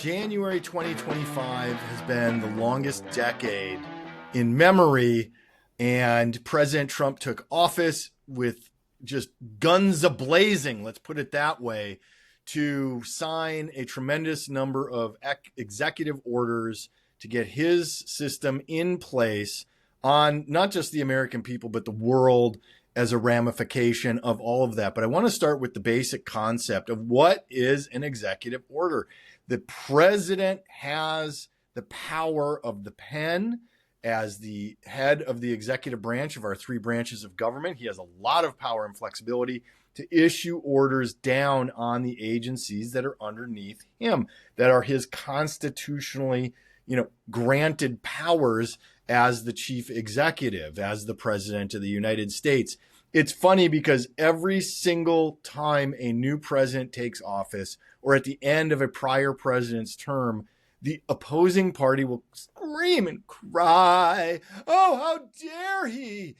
January 2025 has been the longest decade in memory, and President Trump took office with just guns a-blazing, let's put it that way, to sign a tremendous number of executive orders to get his system in place on not just the American people, but the world as a ramification of all of that. But I want to start with the basic concept of what is an executive order. The president has the power of the pen as the head of the executive branch of our three branches of government. He has a lot of power and flexibility to issue orders down on the agencies that are underneath him, that are his constitutionally, granted powers as the chief executive, as the president of the United States. It's funny because every single time a new president takes office, or at the end of a prior president's term, the opposing party will scream and cry, "Oh, how dare he!"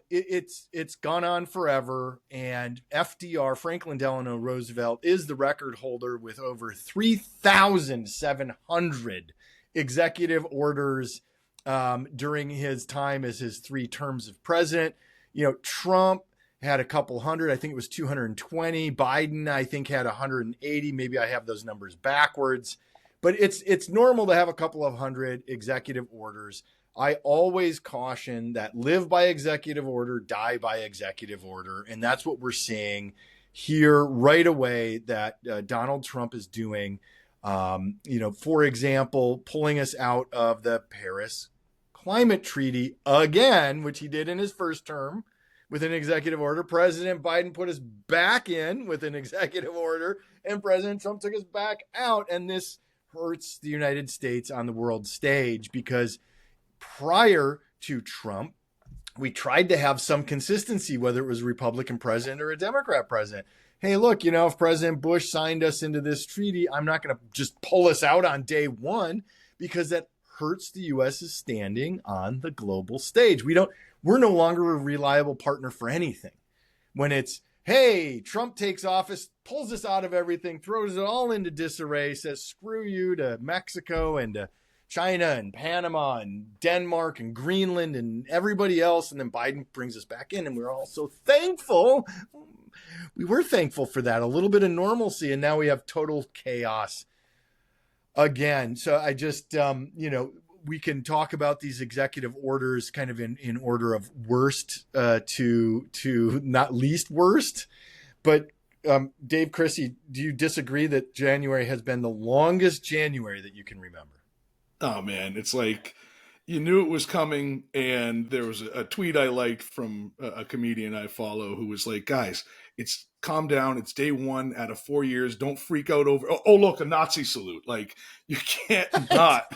It's gone on forever, and FDR, Franklin Delano Roosevelt, is the record holder with over 3,700 executive orders during his time as his 3 terms of president. Trump had a couple hundred. I think it was 220. Biden, I think, had 180. Maybe I have those numbers backwards. But it's normal to have a couple of hundred executive orders. I always caution that live by executive order, die by executive order. And that's what we're seeing here right away that Donald Trump is doing. For example, pulling us out of the Paris Climate Treaty again, which he did in his first term with an executive order. President Biden put us back in with an executive order, and President Trump took us back out. And this hurts the United States on the world stage because prior to Trump, we tried to have some consistency, whether it was a Republican president or a Democrat president. Hey, look, if President Bush signed us into this treaty, I'm not going to just pull us out on day one, because that hurts the U.S.'s standing on the global stage. We're no longer a reliable partner for anything. When it's, hey, Trump takes office, pulls us out of everything, throws it all into disarray, says screw you to Mexico and to China and Panama and Denmark and Greenland and everybody else. And then Biden brings us back in, and we're all so thankful. We were thankful for that, a little bit of normalcy, and now we have total chaos again. So I just, we can talk about these executive orders kind of in order of worst to not least worst. But Dave, Crissy, do you disagree that January has been the longest January that you can remember? Oh, man, it's like you knew it was coming. And there was a tweet I liked from a comedian I follow who was like, guys, it's calm down. It's day 1 out of 4 years. Don't freak out over, oh, look, a Nazi salute. Like, you can't not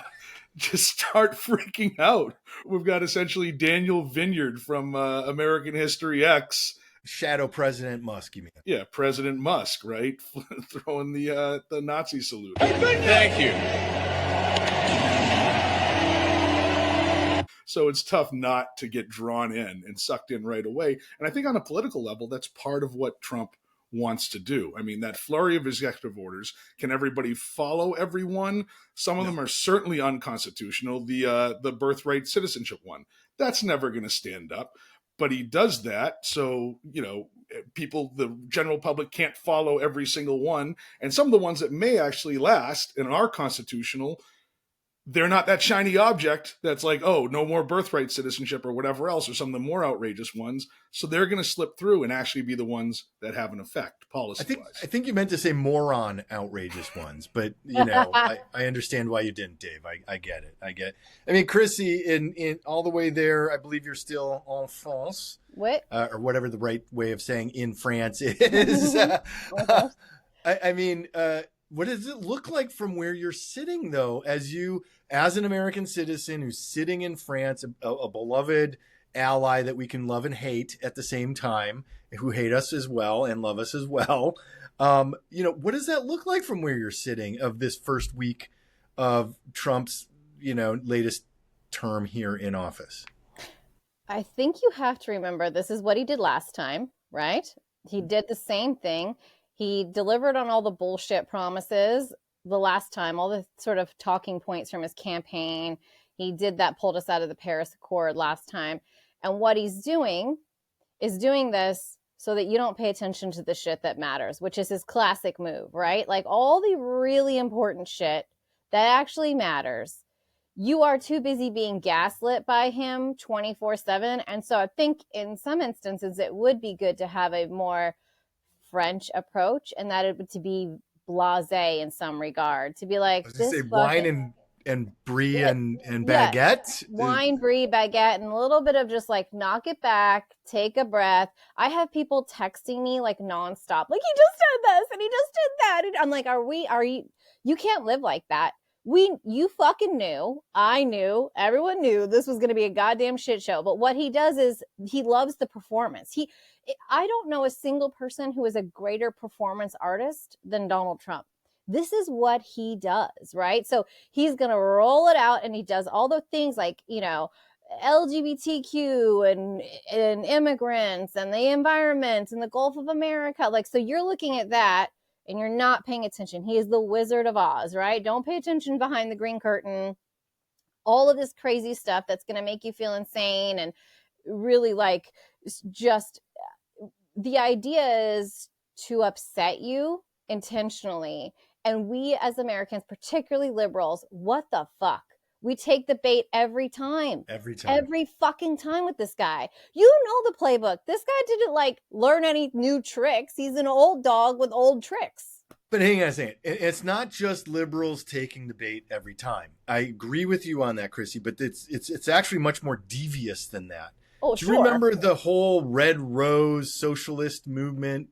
just start freaking out. We've got essentially Daniel Vineyard from American History X. Shadow President Musk, you mean? Yeah, President Musk, right? Throwing the Nazi salute. Thank you. So it's tough not to get drawn in and sucked in right away. And I think on a political level, that's part of what Trump wants to do. I mean, that flurry of executive orders, can everybody follow everyone? Some of them are certainly unconstitutional. The birthright citizenship one, that's never going to stand up. But he does that. So, people, the general public can't follow every single one. And some of the ones that may actually last and are constitutional, they're not that shiny object that's like, oh, no more birthright citizenship or whatever else, or some of the more outrageous ones. So they're going to slip through and actually be the ones that have an effect policy-wise. I think you meant to say moron outrageous ones, but I understand why you didn't, Dave. I get it. I mean, Crissy, in all the way there, I believe you're still en France. What? Or whatever the right way of saying in France is. What does it look like from where you're sitting, though, as an American citizen who's sitting in France, a beloved ally that we can love and hate at the same time, who hate us as well and love us as well? What does that look like from where you're sitting of this first week of Trump's, latest term here in office? I think you have to remember this is what he did last time, right? He did the same thing. He delivered on all the bullshit promises the last time, all the sort of talking points from his campaign. He did that, pulled us out of the Paris Accord last time. And what he's doing is doing this so that you don't pay attention to the shit that matters, which is his classic move, right? Like all the really important shit that actually matters, you are too busy being gaslit by him 24/7. And so I think in some instances it would be good to have a more French approach, and that it would to be blasé in some regard, to be like, I was this say fucking, wine and brie yeah, and yeah, baguette. wine, brie, baguette, and a little bit of just like knock it back, take a breath. I have people texting me like nonstop, like he just did this and he just did that. And I'm like, are you can't live like that. You fucking knew, I knew, everyone knew this was going to be a goddamn shit show. But what he does is he loves the performance. I don't know a single person who is a greater performance artist than Donald Trump. This is what he does, right? So he's going to roll it out, and he does all the things like, LGBTQ and immigrants and the environment and the Gulf of America. Like, so you're looking at that and you're not paying attention. He is the Wizard of Oz, right? Don't pay attention behind the green curtain. All of this crazy stuff that's going to make you feel insane and really like just the idea is to upset you intentionally. And we as Americans, particularly liberals, what the fuck? We take the bait every time. Every fucking time with this guy. You know the playbook. This guy didn't like learn any new tricks. He's an old dog with old tricks. But hang on a second. It's not just liberals taking the bait every time. I agree with you on that, Crissy, but it's actually much more devious than that. Oh, Do you remember the whole Red Rose socialist movement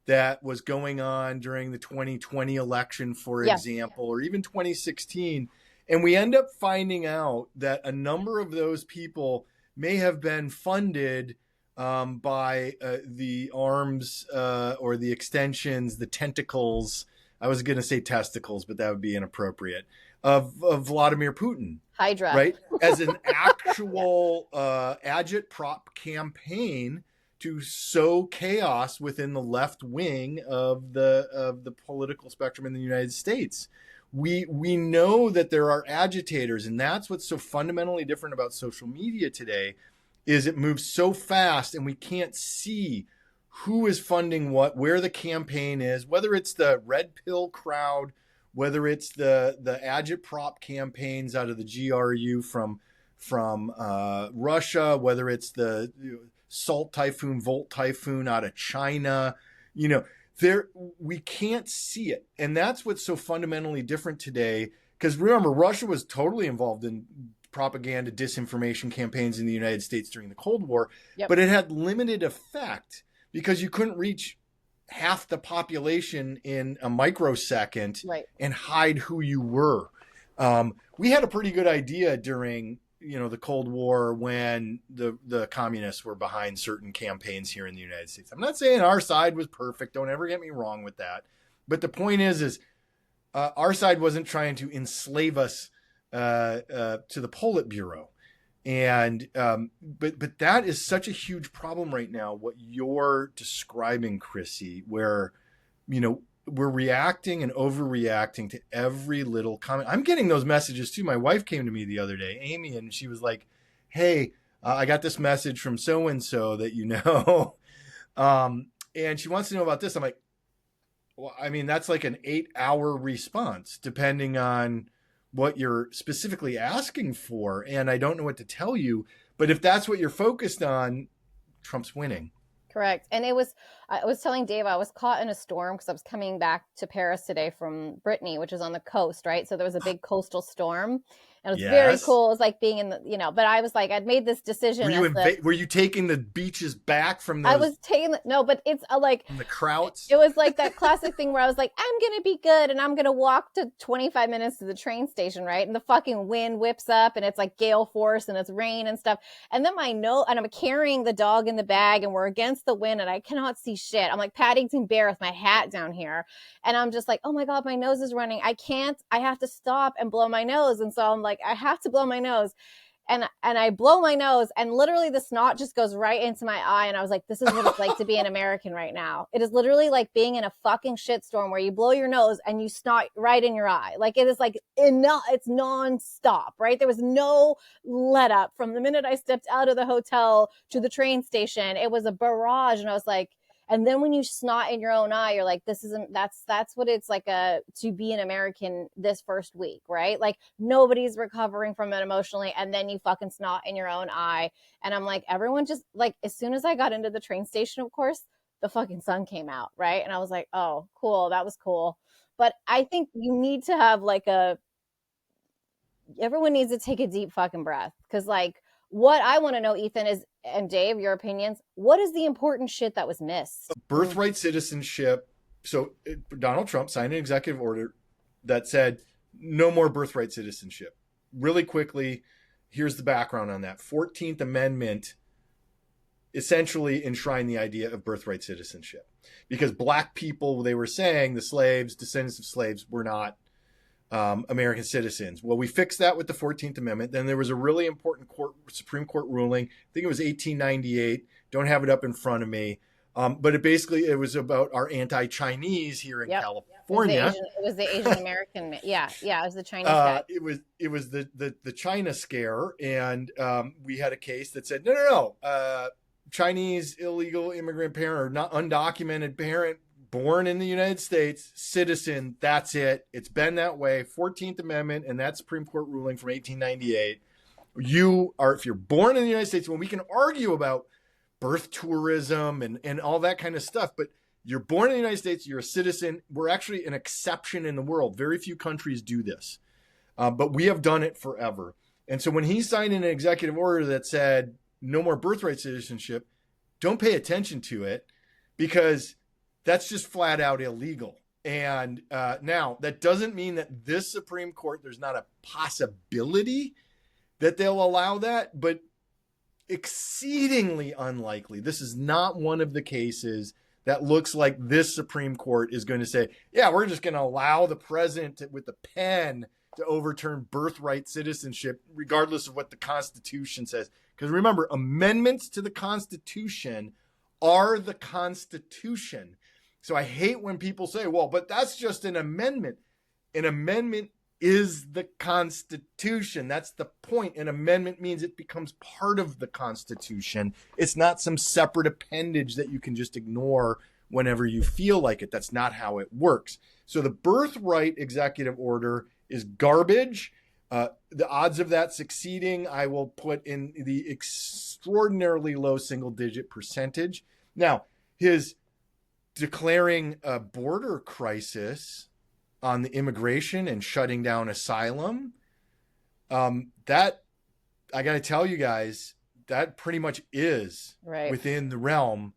that was going on during the 2020 election, for example, or even 2016? And we end up finding out that a number of those people may have been funded by the arms or the extensions, the tentacles. I was going to say testicles, but that would be inappropriate. Of Vladimir Putin. Hydra. Right? As an actual agitprop campaign to sow chaos within the left wing of the political spectrum in the United States. We know that there are agitators, and that's what's so fundamentally different about social media today, is it moves so fast and we can't see who is funding what, where the campaign is, whether it's the red pill crowd, whether it's the agitprop campaigns out of the GRU from Russia, whether it's the Salt Typhoon, Volt Typhoon out of China, we can't see it. And that's what's so fundamentally different today. Because remember, Russia was totally involved in propaganda, disinformation campaigns in the United States during the Cold War, but it had limited effect because you couldn't reach half the population in a microsecond and hide who you were. We had a pretty good idea during the Cold War when the communists were behind certain campaigns here in the United States. I'm not saying our side was perfect. Don't ever get me wrong with that. But the point is our side wasn't trying to enslave us to the Politburo. And but that is such a huge problem right now, what you're describing, Crissy, where we're reacting and overreacting to every little comment. I'm getting those messages too. My wife came to me the other day, Amy, and she was like, hey, I got this message from so-and-so that and she wants to know about this. I'm like, well, I mean, that's like an 8-hour response, depending on what you're specifically asking for. And I don't know what to tell you, but if that's what you're focused on, Trump's winning. Correct. And I was telling Dave, I was caught in a storm because I was coming back to Paris today from Brittany, which is on the coast, right? So there was a big coastal storm. And it was very cool. It was like being in the, but I was like, I'd made this decision. Were you taking the beaches back from those? I was taking, no, but it's like. From the Krauts? It was like that classic thing where I was like, I'm going to be good. And I'm going to walk to 25 minutes to the train station, right? And the fucking wind whips up and it's like gale force and it's rain and stuff. And then and I'm carrying the dog in the bag and we're against the wind and I cannot see shit. I'm like Paddington Bear with my hat down here. And I'm just like, oh my God, my nose is running. I have to stop and blow my nose. And so I'm like, I have to blow my nose. and I blow my nose, and literally the snot just goes right into my eye. And I was like, this is what it's like to be an American right now. It is literally like being in a fucking shitstorm where you blow your nose and you snot right in your eye. Like, it is like, it's nonstop, right? There was no let up from the minute I stepped out of the hotel to the train station. It was a barrage. And I was like, and then when you snot in your own eye, you're like, this isn't, that's what it's like to be an American this first week, right? Like, nobody's recovering from it emotionally. And then you fucking snot in your own eye. And I'm like, everyone just like, as soon as I got into the train station, of course, the fucking sun came out, right? And I was like, oh, cool. That was cool. But I think you need to have like everyone needs to take a deep fucking breath. Cause like, what I want to know, Ethan, is, and Dave, your opinions, what is the important shit that was missed? Birthright citizenship. So Donald Trump signed an executive order that said no more birthright citizenship. Really quickly, here's the background on that. 14th Amendment essentially enshrined the idea of birthright citizenship because black people, they were saying the slaves, descendants of slaves, were not American citizens. Well, we fixed that with the 14th Amendment. Then there was a really important Supreme Court ruling. I think it was 1898. Don't have it up in front of me. But it was about our anti-Chinese here in California. It was the Asian American. Yeah. It was the Chinese guy. It was the China scare. And we had a case that said, no. Chinese illegal immigrant parent or not undocumented parent born in the United States, citizen, that's it. It's been that way. 14th Amendment and that Supreme Court ruling from 1898. If you're born in the United States, when we can argue about birth tourism and all that kind of stuff, but you're born in the United States, you're a citizen. We're actually an exception in the world. Very few countries do this, but we have done it forever. And so when he signed an executive order that said no more birthright citizenship, don't pay attention to it because that's just flat out illegal. And now that doesn't mean that this Supreme Court, there's not a possibility that they'll allow that, but exceedingly unlikely. This is not one of the cases that looks like this Supreme Court is going to say, yeah, we're just going to allow the president with the pen to overturn birthright citizenship, regardless of what the Constitution says. Because remember, amendments to the Constitution are the Constitution. So I hate when people say, well, but that's just an amendment. An amendment is the Constitution. That's the point. An amendment means it becomes part of the Constitution. It's not some separate appendage that you can just ignore whenever you feel like it. That's not how it works. So the birthright executive order is garbage. The odds of that succeeding, I will put in the extraordinarily low single-digit percentage. Now, his declaring a border crisis on the immigration and shutting down asylum, that, I got to tell you guys, that pretty much is within the realm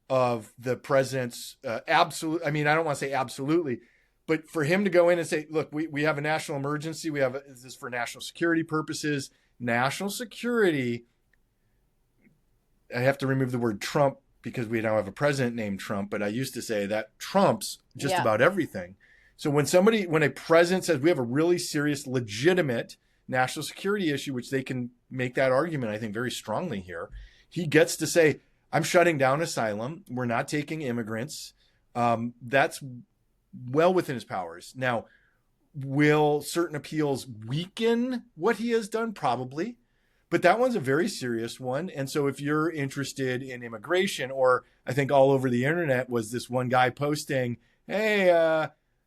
of the president's absolute. I mean, I don't want to say absolutely, but for him to go in and say, look, we have a national emergency. This is for national security purposes. National security, I have to remove the word Trump because we now have a president named Trump, but I used to say that trumps just about everything. So when a president says we have a really serious, legitimate national security issue, which they can make that argument, I think, very strongly here, he gets to say, I'm shutting down asylum. We're not taking immigrants. That's well within his powers. Now, will certain appeals weaken what he has done? Probably. But that one's a very serious one. And so if you're interested in immigration, or I think all over the internet was this one guy posting, hey,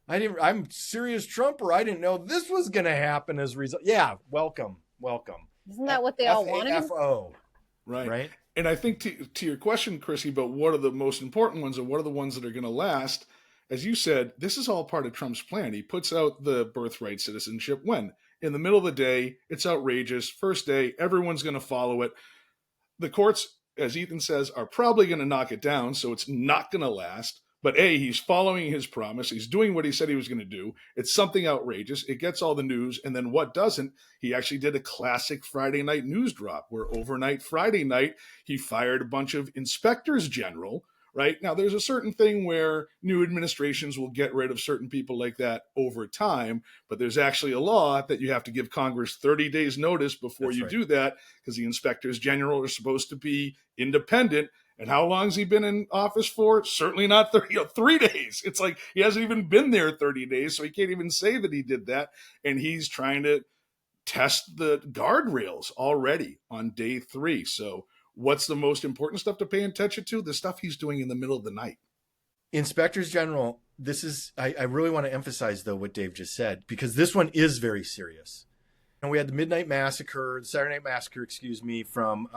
I'm serious Trumper. I didn't know this was going to happen as a result. Yeah, welcome. Isn't that what they all wanted? F-A-F-O. Right. And I think to your question, Crissy, about what are the most important ones and what are the ones that are going to last, as you said, this is all part of Trump's plan. He puts out the birthright citizenship when? In the middle of the day, it's outrageous. First day, everyone's going to follow it. The courts, as Ethan says, are probably going to knock it down, so it's not going to last. But A, he's following his promise. He's doing what he said he was going to do. It's something outrageous. It gets all the news. And then what doesn't? He actually did a classic Friday night news drop where overnight Friday night, he fired a bunch of inspectors general right? Now, there's a certain thing where new administrations will get rid of certain people like that over time, but there's actually a law that you have to give Congress 30 days notice before That's you right. do that, because the inspectors general are supposed to be independent. And how long has he been in office for? Certainly not 30, 3 days. It's like he hasn't even been there 30 days, so he can't even say that he did that. And he's trying to test the guardrails already on day 3. So what's the most important stuff to pay attention to? The stuff he's doing in the middle of the night. Inspectors General, this is, I really want to emphasize, though, what Dave just said, because this one is very serious. And we had the Saturday Night Massacre, excuse me, from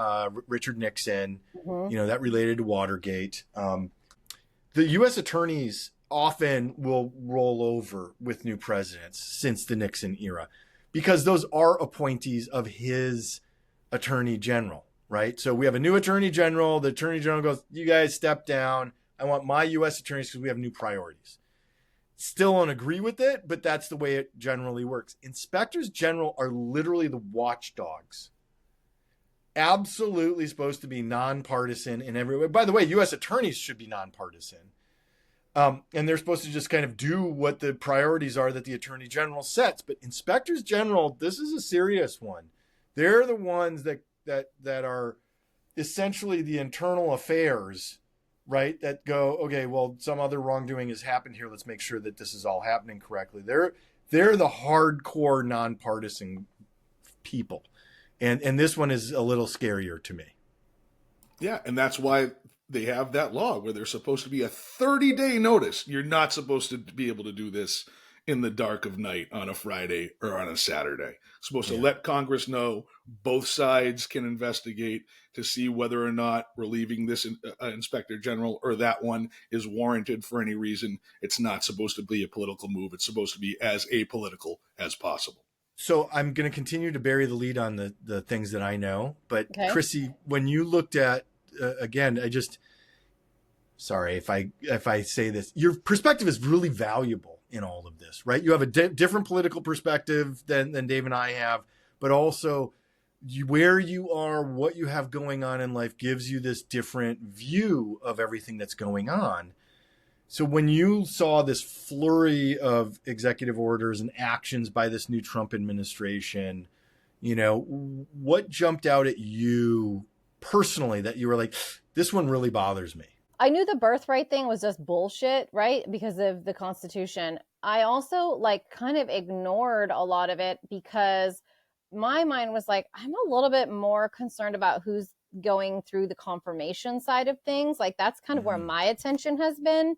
Richard Nixon, that related to Watergate. The U.S. attorneys often will roll over with new presidents since the Nixon era, because those are appointees of his attorney general, right? So we have a new attorney general. The attorney general goes, you guys step down. I want my U.S. attorneys because we have new priorities. Still don't agree with it, but that's the way it generally works. Inspectors general are literally the watchdogs. Absolutely supposed to be nonpartisan in every way. By the way, U.S. attorneys should be nonpartisan. And they're supposed to just kind of do what the priorities are that the attorney general sets. But inspectors general, this is a serious one. They're the ones that are essentially the internal affairs, right? That go, okay, well, some other wrongdoing has happened here. Let's make sure that this is all happening correctly. They're the hardcore nonpartisan people. And this one is a little scarier to me. Yeah, and that's why they have that law where there's supposed to be a 30-day notice. You're not supposed to be able to do this in the dark of night on a Friday or on a Saturday. Supposed to let Congress know. Both sides can investigate to see whether or not relieving this inspector general or that one is warranted for any reason. It's not supposed to be a political move. It's supposed to be as apolitical as possible. So I'm going to continue to bury the lead on the things that I know. But Okay. Crissy, when you looked at, again, sorry if I say this, your perspective is really valuable in all of this, right? You have a different political perspective than Dave and I have, but also where you are, what you have going on in life gives you this different view of everything that's going on. So when you saw this flurry of executive orders and actions by this new Trump administration, what jumped out at you personally that you were like, this one really bothers me? I knew the birthright thing was just bullshit, right? Because of the Constitution. I also kind of ignored a lot of it because my mind was like, I'm a little bit more concerned about who's going through the confirmation side of things. That's kind of where my attention has been.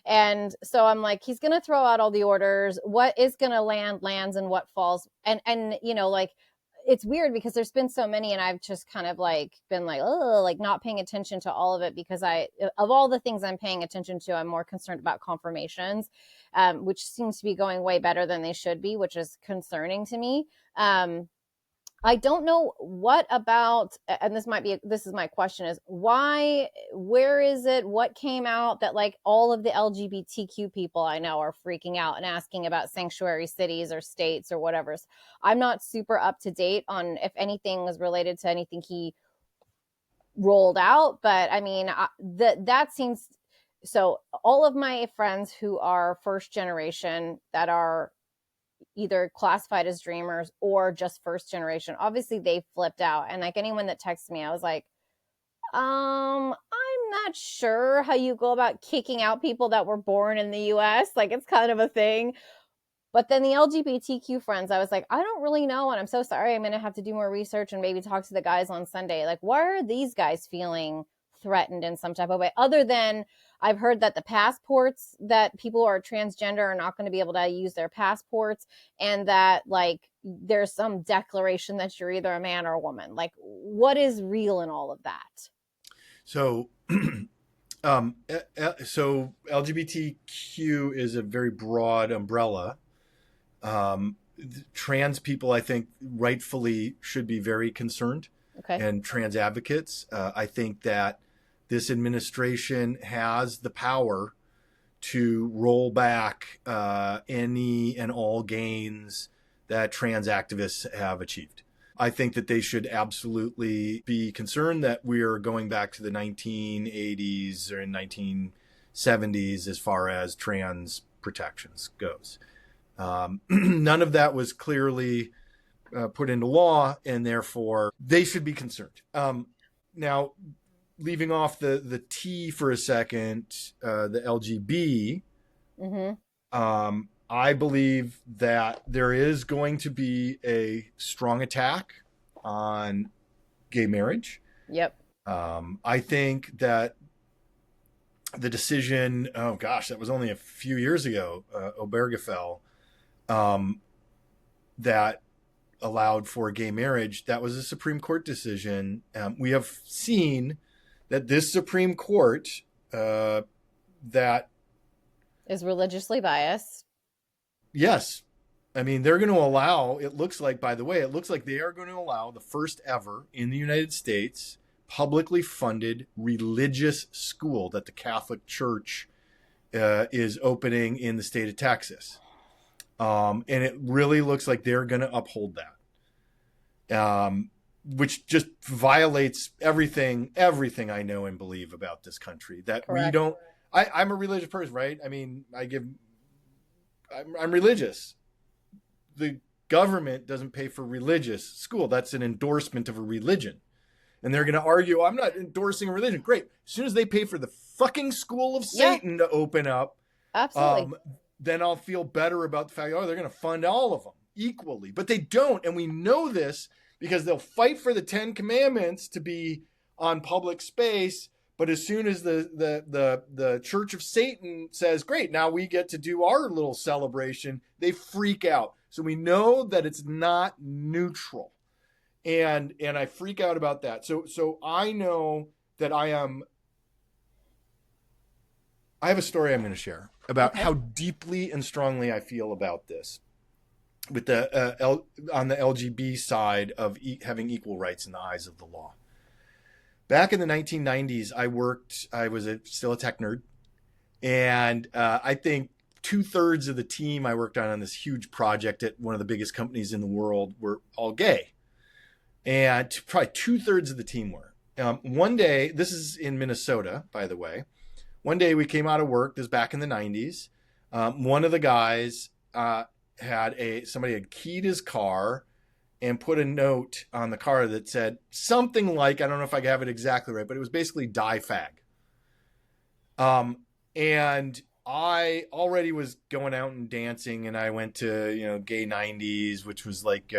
And so I'm like, he's going to throw out all the orders. What is going to lands and what falls. And it's weird because there's been so many and I've just kind of been not paying attention to all of it because of all the things I'm paying attention to, I'm more concerned about confirmations, which seems to be going way better than they should be, which is concerning to me. I don't know what about, and this is my question is why, where is it, what came out that all of the LGBTQ people I know are freaking out and asking about sanctuary cities or states or whatever. I'm not super up to date on if anything was related to anything he rolled out, but I mean, that seems, so all of my friends who are first generation that are either classified as dreamers or just first generation, obviously they flipped out. And anyone that texted me, I was like, I'm not sure how you go about kicking out people that were born in the US. It's kind of a thing. But then the LGBTQ friends, I was like, I don't really know. And I'm so sorry. I'm going to have to do more research and maybe talk to the guys on Sunday. Why are these guys feeling threatened in some type of way? Other than I've heard that the passports that people who are transgender are not going to be able to use their passports, and that there's some declaration that you're either a man or a woman. What is real in all of that? So, so LGBTQ is a very broad umbrella. Trans people, I think, rightfully should be very concerned. Okay. And trans advocates. I think that this administration has the power to roll back any and all gains that trans activists have achieved. I think that they should absolutely be concerned that we're going back to the 1980s or 1970s as far as trans protections goes. None of that was clearly put into law, and therefore they should be concerned. Now, leaving off the T for a second, the LGB, I believe that there is going to be a strong attack on gay marriage. Yep. I think that the decision, oh gosh, that was only a few years ago, Obergefell, that allowed for gay marriage, that was a Supreme Court decision. We have seen that this Supreme Court that is religiously biased. Yes. I mean, they're going to allow, it looks like, by the way, it looks like they are going to allow the first ever in the United States publicly funded religious school that the Catholic Church is opening in the state of Texas. And it really looks like they're going to uphold that, which just violates everything I know and believe about this country. That Correct. We don't, I'm a religious person, right? I mean, I'm religious. The government doesn't pay for religious school. That's an endorsement of a religion. And they're going to argue, I'm not endorsing a religion. Great. As soon as they pay for the fucking school of Satan to open up, absolutely, then I'll feel better about the fact, they're going to fund all of them equally. But they don't. And we know this because they'll fight for the 10 Commandments to be on public space. But as soon as the Church of Satan says, great, now we get to do our little celebration, they freak out. So we know that it's not neutral. And I freak out about that. So I know that I have a story I'm going to share about how deeply and strongly I feel about this with on the LGB side of having equal rights in the eyes of the law. Back in the 1990s, I was still a tech nerd. And I think 2/3 of the team I worked on this huge project at one of the biggest companies in the world were all gay. And probably 2/3 of the team were. One day, this is in Minnesota, by the way. One day we came out of work, this is back in the 90s. One of the guys somebody had keyed his car and put a note on the car that said something like, I don't know if I have it exactly right, but it was basically die fag. And I already was going out and dancing, and I went to, gay 90s, which was like,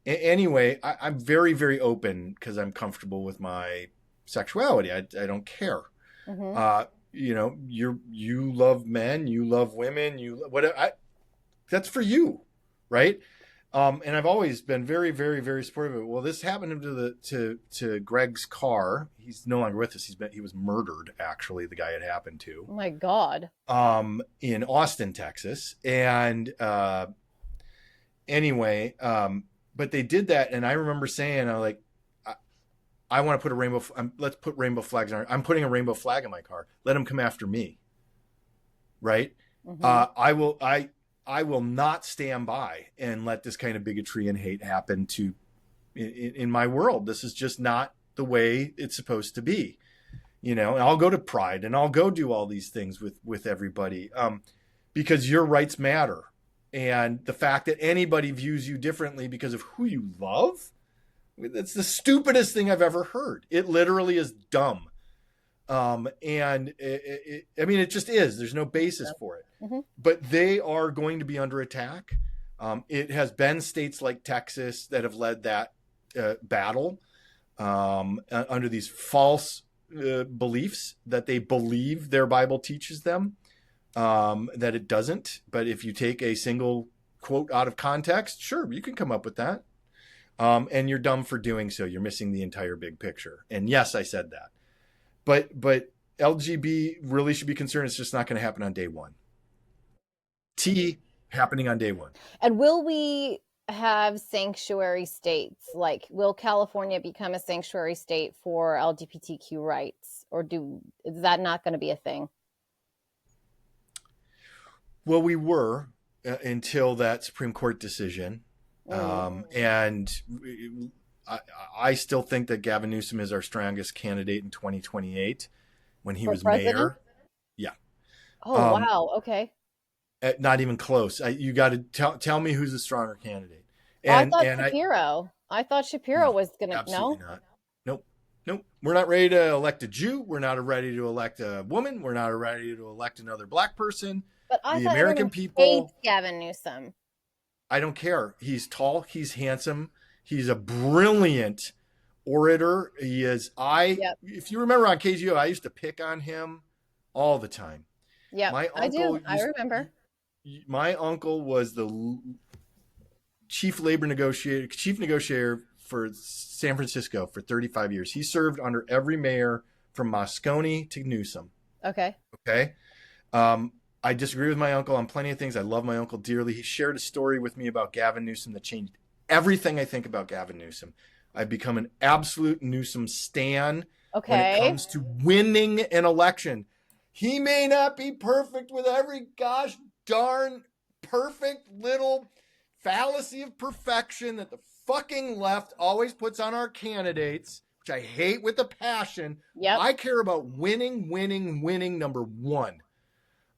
anyway, I'm very, very open because I'm comfortable with my sexuality. I don't care. You love men, you love women, that's for you. Right. And I've always been very, very, very supportive of it. Well, this happened to Greg's car. He's no longer with us. He was murdered, actually, the guy it happened to. Oh my God. In Austin, Texas. And anyway, but they did that, and I remember saying, I want to put a rainbow. Let's put rainbow flags on. I'm putting a rainbow flag in my car. Let them come after me. Right. I will not stand by and let this kind of bigotry and hate happen in my world. This is just not the way it's supposed to be, and I'll go to Pride and I'll go do all these things with everybody, because your rights matter. And the fact that anybody views you differently because of who you love, that's the stupidest thing I've ever heard. It literally is dumb. And it just is. There's no basis for it. But they are going to be under attack. It has been states like Texas that have led that battle under these false beliefs that they believe their Bible teaches them, that it doesn't. But if you take a single quote out of context, sure, you can come up with that. And you're dumb for doing so. You're missing the entire big picture. And yes, I said that. But LGB really should be concerned. It's just not going to happen on day one. T happening on day one. And will we have sanctuary states? Like, will California become a sanctuary state for LGBTQ rights? Or is that not going to be a thing? Well, we were until that Supreme Court decision. And I still think that Gavin Newsom is our strongest candidate in 2028 when he For was president? mayor. Yeah. Oh, wow. Okay. Not even close. You got to tell me who's a stronger candidate. I And thought and Shapiro. I thought Shapiro no, was gonna. absolutely No. not. Nope. Nope. We're not ready to elect a Jew. We're not ready to elect a woman. We're not ready to elect another black person. But I The thought American everyone hates people, Gavin Newsom. I don't care. He's tall. He's handsome. He's a brilliant orator. He is. Yep. If you remember on KGO, I used to pick on him all the time. Yep. My I uncle do. I remember. My uncle was the chief negotiator for San Francisco for 35 years. He served under every mayor from Moscone to Newsom. Okay. Okay. I disagree with my uncle on plenty of things. I love my uncle dearly. He shared a story with me about Gavin Newsom that changed everything I think about Gavin Newsom. I've become an absolute Newsom stan when it comes to winning an election. He may not be perfect with every gosh darn perfect little fallacy of perfection that the fucking left always puts on our candidates, which I hate with a passion. Yep. I care about winning, number one.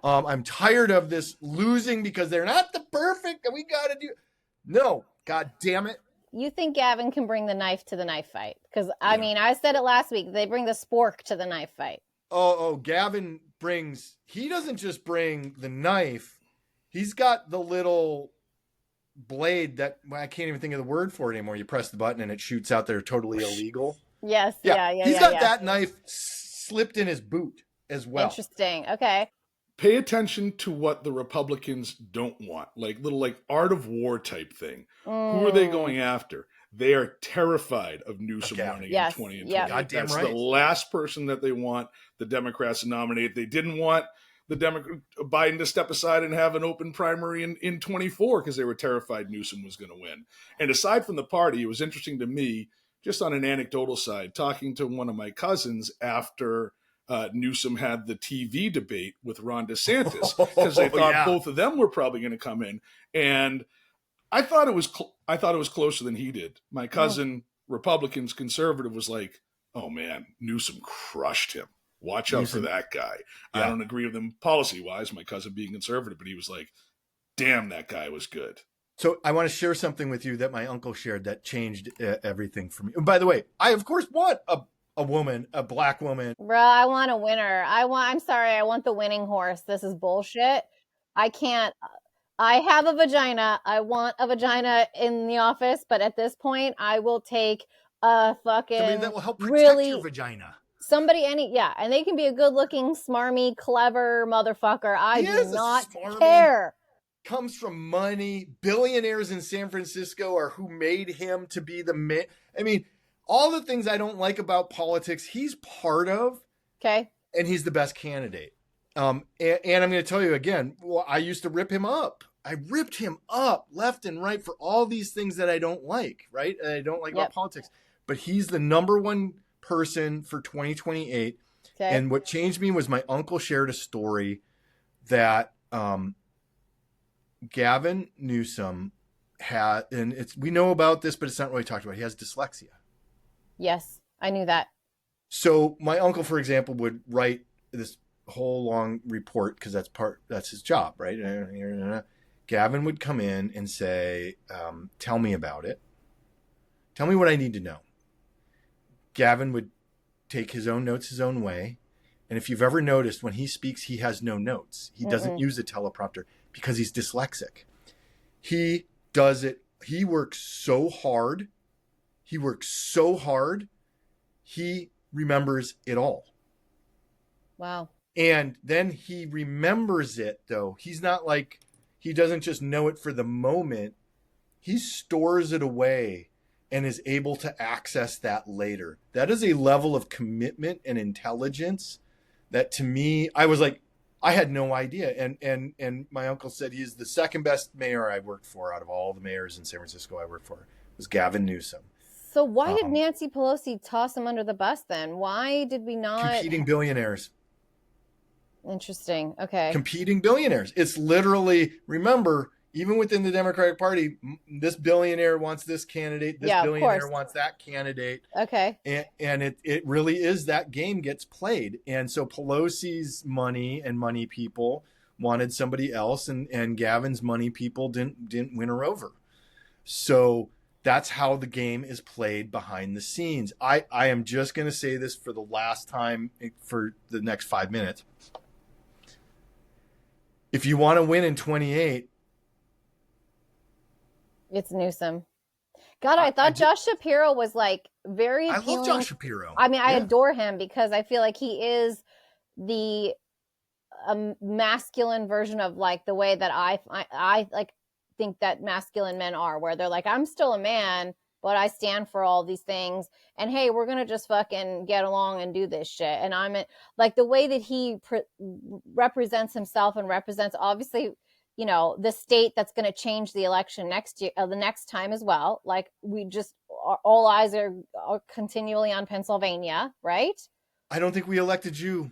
I'm tired of this losing because they're not the perfect and we got to do. No, God damn it. You think Gavin can bring the knife to the knife fight? Because, I mean, I said it last week. They bring the spork to the knife fight. Gavin he doesn't just bring the knife. He's got the little blade that I can't even think of the word for it anymore. You press the button and it shoots out there totally illegal. Yes. Yeah. He's got that knife slipped in his boot as well. Interesting. Okay. Pay attention to what the Republicans don't want, like art of war type thing. Who are they going after? They are terrified of Newsom running in 20 and 20. Goddamn That's right. the last person that they want the Democrats to nominate. They didn't want Biden to step aside and have an open primary in 24 because they were terrified Newsom was going to win. And aside from the party, it was interesting to me, just on an anecdotal side, talking to one of my cousins after Newsom had the TV debate with Ron DeSantis because they thought both of them were probably going to come in. And I thought it was closer than he did. My cousin, Republicans, conservative, was like, "Oh man, Newsom crushed him. Watch out for that guy." Yeah. I don't agree with him policy-wise, my cousin being conservative, but he was like, "Damn, that guy was good." So I want to share something with you that my uncle shared that changed everything for me. And by the way, I of course want a woman, a black woman. Bro, I want a winner. I'm sorry, I want the winning horse. This is bullshit. I can't. I have a vagina. I want a vagina in the office, but at this point, I will take a fucking somebody that will help protect your vagina. Somebody, and they can be a good-looking, smarmy, clever motherfucker. I do not care. Comes from money. Billionaires in San Francisco are who made him to be the man. I mean, all the things I don't like about politics, he's part of. Okay. And he's the best candidate. And I'm going to tell you again, I used to rip him up. I ripped him up left and right for all these things that I don't like, right? And I don't like about politics. But he's the number one person for 2028. Okay. And what changed me was my uncle shared a story that Gavin Newsom had, and we know about this, but it's not really talked about. He has dyslexia. Yes, I knew that. So my uncle, for example, would write this whole long report because that's his job, right? Gavin would come in and say, tell me about it. Tell me what I need to know. Gavin would take his own notes his own way. And if you've ever noticed, when he speaks, he has no notes. He doesn't use a teleprompter because he's dyslexic. He does it. He works so hard. He remembers it all. Wow. And then he remembers it, though. He's not like, he doesn't just know it for the moment. He stores it away and is able to access that later. That is a level of commitment and intelligence that, to me, I was like, I had no idea. And my uncle said he's the second best mayor I worked for out of all the mayors in San Francisco I worked for, was Gavin Newsom. So why did Nancy Pelosi toss him under the bus then? Why did we not? Competing billionaires. Interesting. Okay. Competing billionaires. It's literally, remember, even within the Democratic Party, this billionaire wants this candidate, this billionaire wants that candidate. Okay. And it really is that game gets played. And so Pelosi's money and money people wanted somebody else, and Gavin's money people didn't win her over. So that's how the game is played behind the scenes. I am just going to say this for the last time for the next 5 minutes. If you want to win in 28, it's Newsom. God, I thought Josh Shapiro was like very appealing. I love Josh Shapiro. I mean, I adore him because I feel like he is the masculine version of like the way that I like think that masculine men are, where they're like, I'm still a man, but I stand for all these things. And hey, we're going to just fucking get along and do this shit. And I'm like the way that he represents himself and represents, obviously, you know, the state that's going to change the election next year, the next time as well. Like we just, all eyes are continually on Pennsylvania, right? I don't think we elected you.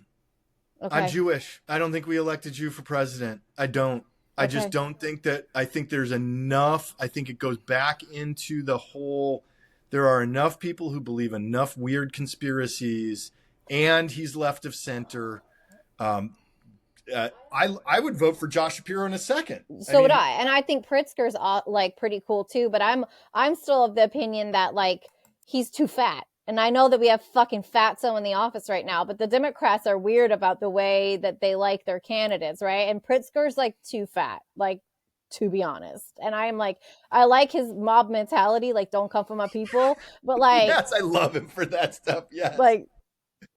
Okay. I'm Jewish. I don't think we elected you for president. I don't. I just don't think that. I think there's enough. I think it goes back into the whole. There are enough people who believe enough weird conspiracies, and he's left of center. I would vote for Josh Shapiro in a second. So would I, and I think Pritzker's like pretty cool too. But I'm still of the opinion that like he's too fat. And I know that we have fucking fatso in the office right now, but the Democrats are weird about the way that they like their candidates, right? And Pritzker's like too fat, like, to be honest. And I am like, I like his mob mentality, like, don't come for my people. But like, yes, I love him for that stuff. Yes. Like,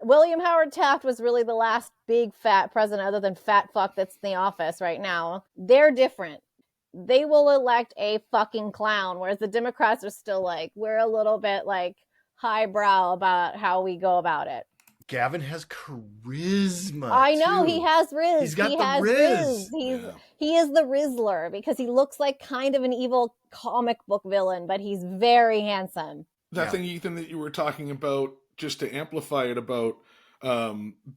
William Howard Taft was really the last big fat president other than fat fuck that's in the office right now. They're different. They will elect a fucking clown, whereas the Democrats are still like, we're a little bit like, highbrow about how we go about it. Gavin has charisma. I know too. He has riz. He's got the riz. He is the Rizzler because he looks like kind of an evil comic book villain, but he's very handsome. That thing, Ethan, that you were talking about, just to amplify it about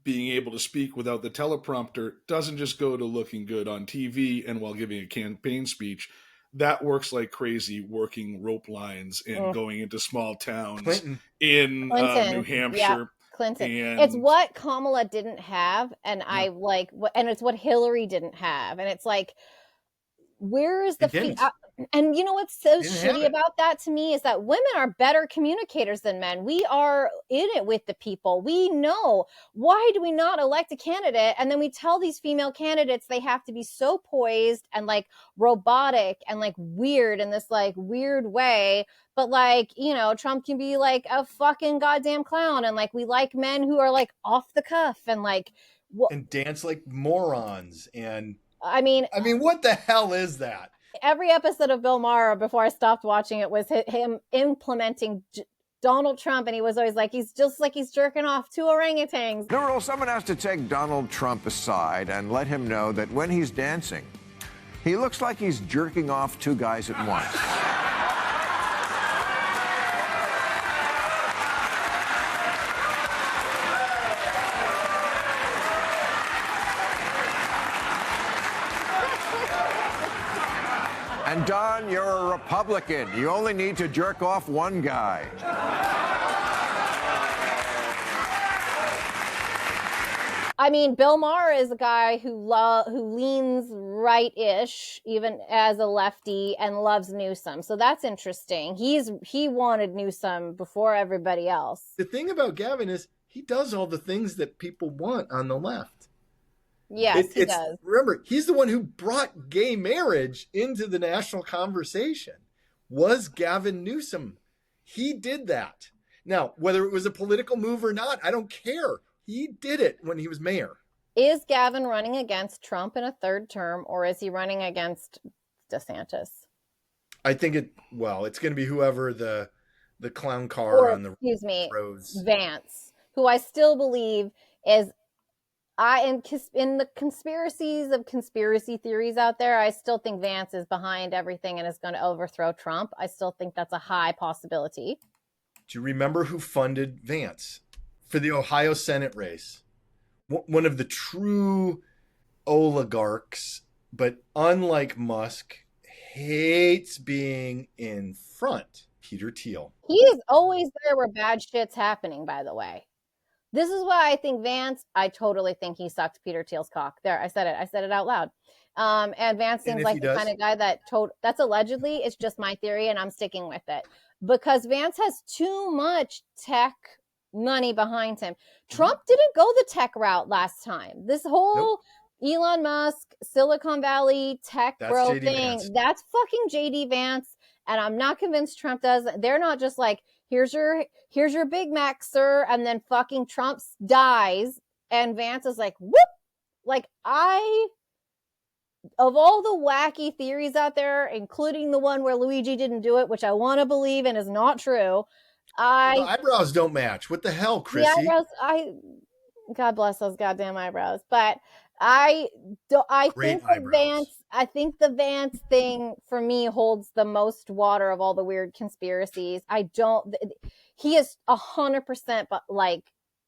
being able to speak without the teleprompter, doesn't just go to looking good on TV and while giving a campaign speech. That works like crazy, working rope lines and going into small towns in New Hampshire. Yeah, Clinton. It's what Kamala didn't have, and I like, and it's what Hillary didn't have, and it's like, where is the and you know what's so shitty about that to me is that women are better communicators than men. We are in it with the people. We know. Why do we not elect a candidate? And then we tell these female candidates they have to be so poised and like robotic and like weird in this like weird way. But like, you know, Trump can be like a fucking goddamn clown. And like, we like men who are like off the cuff and like. And dance like morons. And I mean, what the hell is that? Every episode of Bill Maher before I stopped watching it was him implementing Donald Trump, and he was always like, he's just like he's jerking off two orangutans. New rule, someone has to take Donald Trump aside and let him know that when he's dancing, he looks like he's jerking off two guys at once. And Don, you're a Republican. You only need to jerk off one guy. I mean, Bill Maher is a guy who leans right-ish, even as a lefty, and loves Newsom. So that's interesting. He wanted Newsom before everybody else. The thing about Gavin is he does all the things that people want on the left. Yes, he does. Remember, he's the one who brought gay marriage into the national conversation. Was Gavin Newsom. He did that. Now, whether it was a political move or not, I don't care. He did it when he was mayor. Is Gavin running against Trump in a third term, or is he running against DeSantis? I think it's going to be whoever the clown car on the roads. Vance, who I still believe is. In the conspiracies of conspiracy theories out there, I still think Vance is behind everything and is going to overthrow Trump. I still think that's a high possibility. Do you remember who funded Vance for the Ohio Senate race? One of the true oligarchs, but unlike Musk, hates being in front. Peter Thiel. He is always there where bad shit's happening, by the way. This is why I think Vance, I totally think he sucked Peter Thiel's cock. There, I said it out loud. And Vance seems like the kind of guy that's allegedly, it's just my theory and I'm sticking with it. Because Vance has too much tech money behind him. Trump didn't go the tech route last time. This whole Elon Musk, Silicon Valley tech bro thing, that's fucking JD Vance. And I'm not convinced Trump does. They're not just like, here's your Big Mac, sir. And then fucking Trump dies. And Vance is like, whoop. Like of all the wacky theories out there, including the one where Luigi didn't do it, which I want to believe and is not true. The eyebrows don't match. What the hell, Crissy? The eyebrows, God bless those goddamn eyebrows. But I think the Vance thing for me holds the most water of all the weird conspiracies. He is 100%, but like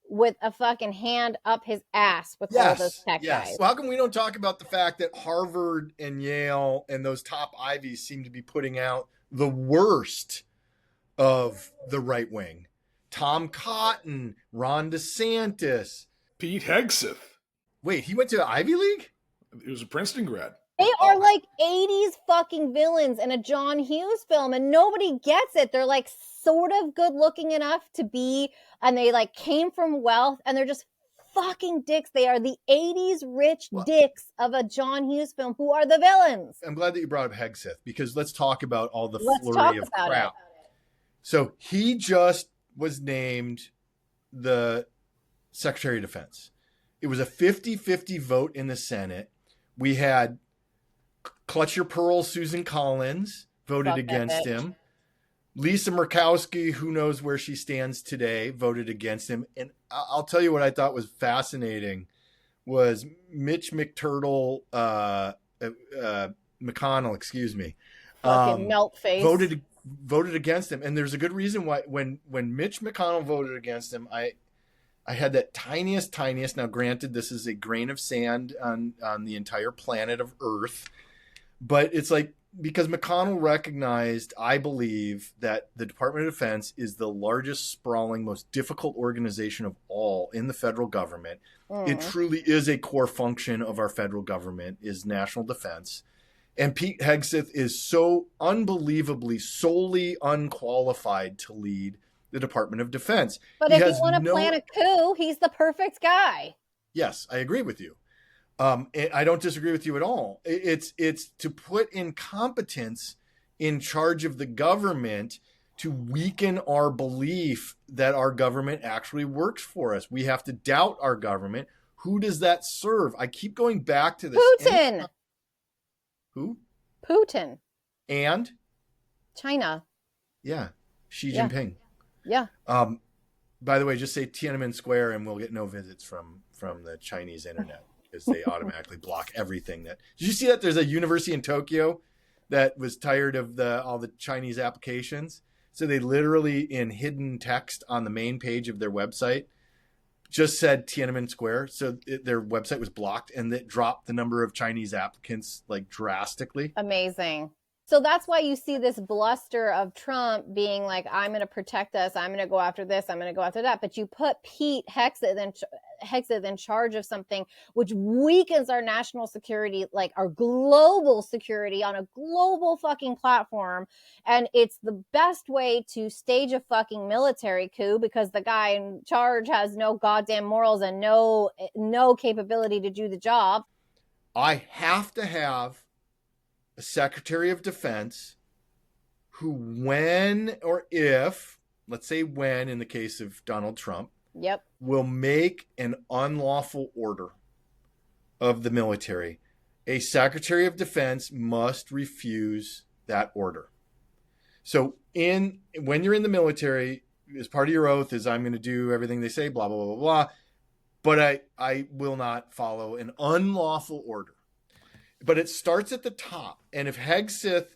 with a fucking hand up his ass with all those tech guys. Well, how come we don't talk about the fact that Harvard and Yale and those top Ivies seem to be putting out the worst of the right wing? Tom Cotton, Ron DeSantis, Pete Hegseth. Wait, he went to the Ivy League? He was a Princeton grad. They are like 80s fucking villains in a John Hughes film, and nobody gets it. They're like sort of good looking enough to be, and they like came from wealth, and they're just fucking dicks. They are the 80s rich dicks of a John Hughes film who are the villains. I'm glad that you brought up Hegseth, because let's talk about all the flurry of crap. So he just was named the Secretary of Defense. It was a 50-50 vote in the Senate. We had Clutch Your Pearls, Susan Collins voted against him. Lisa Murkowski, who knows where she stands today, voted against him. And I'll tell you what I thought was fascinating was Mitch McTurtle, McConnell, excuse me. Fucking melt face. Voted against him. And there's a good reason why when Mitch McConnell voted against him, I had that tiniest. Now, granted, this is a grain of sand on the entire planet of Earth, but it's like, because McConnell recognized, I believe, that the Department of Defense is the largest, sprawling, most difficult organization of all in the federal government. It truly is a core function of our federal government, is national defense. And Pete Hegseth is so unbelievably solely unqualified to lead the Department of Defense. But if you want to plan a coup, he's the perfect guy. Yes, I agree with you. I don't disagree with you at all. It's to put incompetence in charge of the government to weaken our belief that our government actually works for us. We have to doubt our government. Who does that serve? I keep going back to this. Putin. Who? Putin. And? China. Yeah. Xi Jinping. Yeah. By the way, just say Tiananmen Square and we'll get no visits from the Chinese internet, because they automatically block everything. Did you see that there's a university in Tokyo that was tired of all the Chinese applications? So they literally, in hidden text on the main page of their website, just said Tiananmen Square. So their website was blocked, and that dropped the number of Chinese applicants like drastically. Amazing. So that's why you see this bluster of Trump being like, I'm going to protect us. I'm going to go after this. I'm going to go after that. But you put Pete Hegseth in charge of something which weakens our national security, like our global security on a global fucking platform. And it's the best way to stage a fucking military coup, because the guy in charge has no goddamn morals and no capability to do the job. I have to have a Secretary of Defense who, when or if, let's say when in the case of Donald Trump, will make an unlawful order of the military, a Secretary of Defense must refuse that order. So when you're in the military, as part of your oath is, I'm going to do everything they say, blah, blah, blah, blah, blah, but I will not follow an unlawful order. But it starts at the top. And if Hegseth,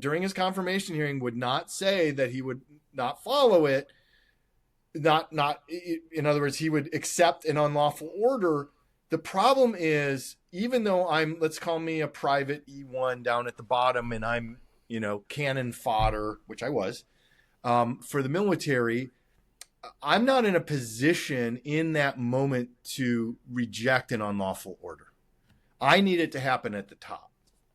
during his confirmation hearing, would not say that he would not follow it, in other words, he would accept an unlawful order, The problem is, even though let's call me a private E1 down at the bottom, and I'm, cannon fodder, which I was, for the military, I'm not in a position in that moment to reject an unlawful order. I need it to happen at the top.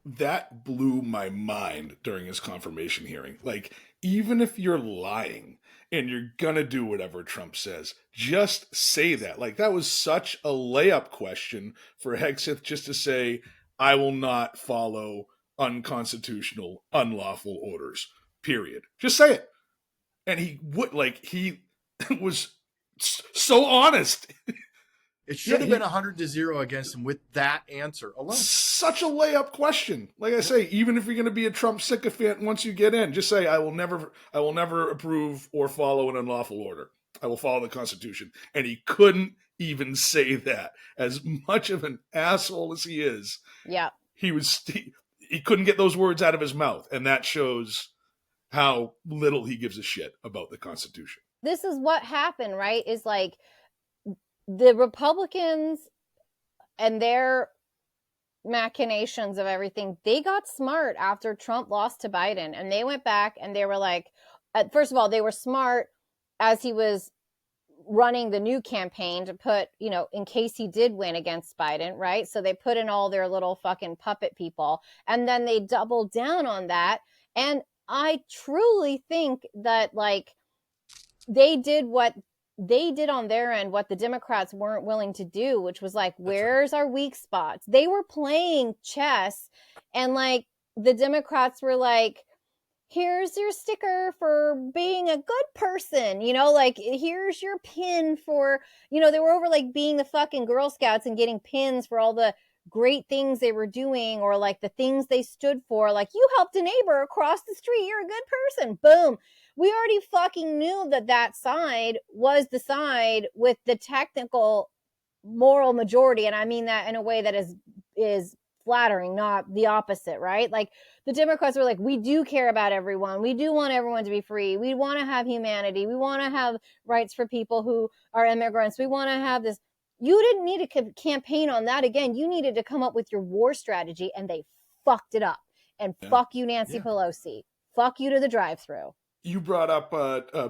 That blew my mind during his confirmation hearing. Like, even if you're lying and you're gonna do whatever Trump says, just say that. Like, that was such a layup question for Hegseth just to say, I will not follow unconstitutional, unlawful orders, period. Just say it. And he was so honest. It should have been 100-0 against him with that answer alone. Such a layup question. Like I say, even if you're going to be a Trump sycophant once you get in, just say, I will never approve or follow an unlawful order. I will follow the Constitution. And he couldn't even say that. As much of an asshole as he is, yeah, he couldn't get those words out of his mouth. And that shows how little he gives a shit about the Constitution. This is what happened, right? Is like, the Republicans and their machinations of everything, they got smart after Trump lost to Biden, and they went back and they were like, first of all, they were smart as he was running the new campaign to put, in case he did win against Biden, right? So they put in all their little fucking puppet people, and then they doubled down on that. And I truly think that, like, they did what they did on their end, what the Democrats weren't willing to do, which was like, where's our weak spots? They were playing chess, and like the Democrats were like, here's your sticker for being a good person, like, here's your pin for, they were over like being the fucking Girl Scouts and getting pins for all the great things they were doing, or like the things they stood for. Like, you helped a neighbor across the street, you're a good person. Boom. We already fucking knew that side was the side with the technical moral majority. And I mean that in a way that is flattering, not the opposite, right? Like, the Democrats were like, we do care about everyone. We do want everyone to be free. We want to have humanity. We want to have rights for people who are immigrants. We want to have this. You didn't need to campaign on that again. You needed to come up with your war strategy, and they fucked it up. And fuck you, Nancy Pelosi. Fuck you to the drive-thru. You brought up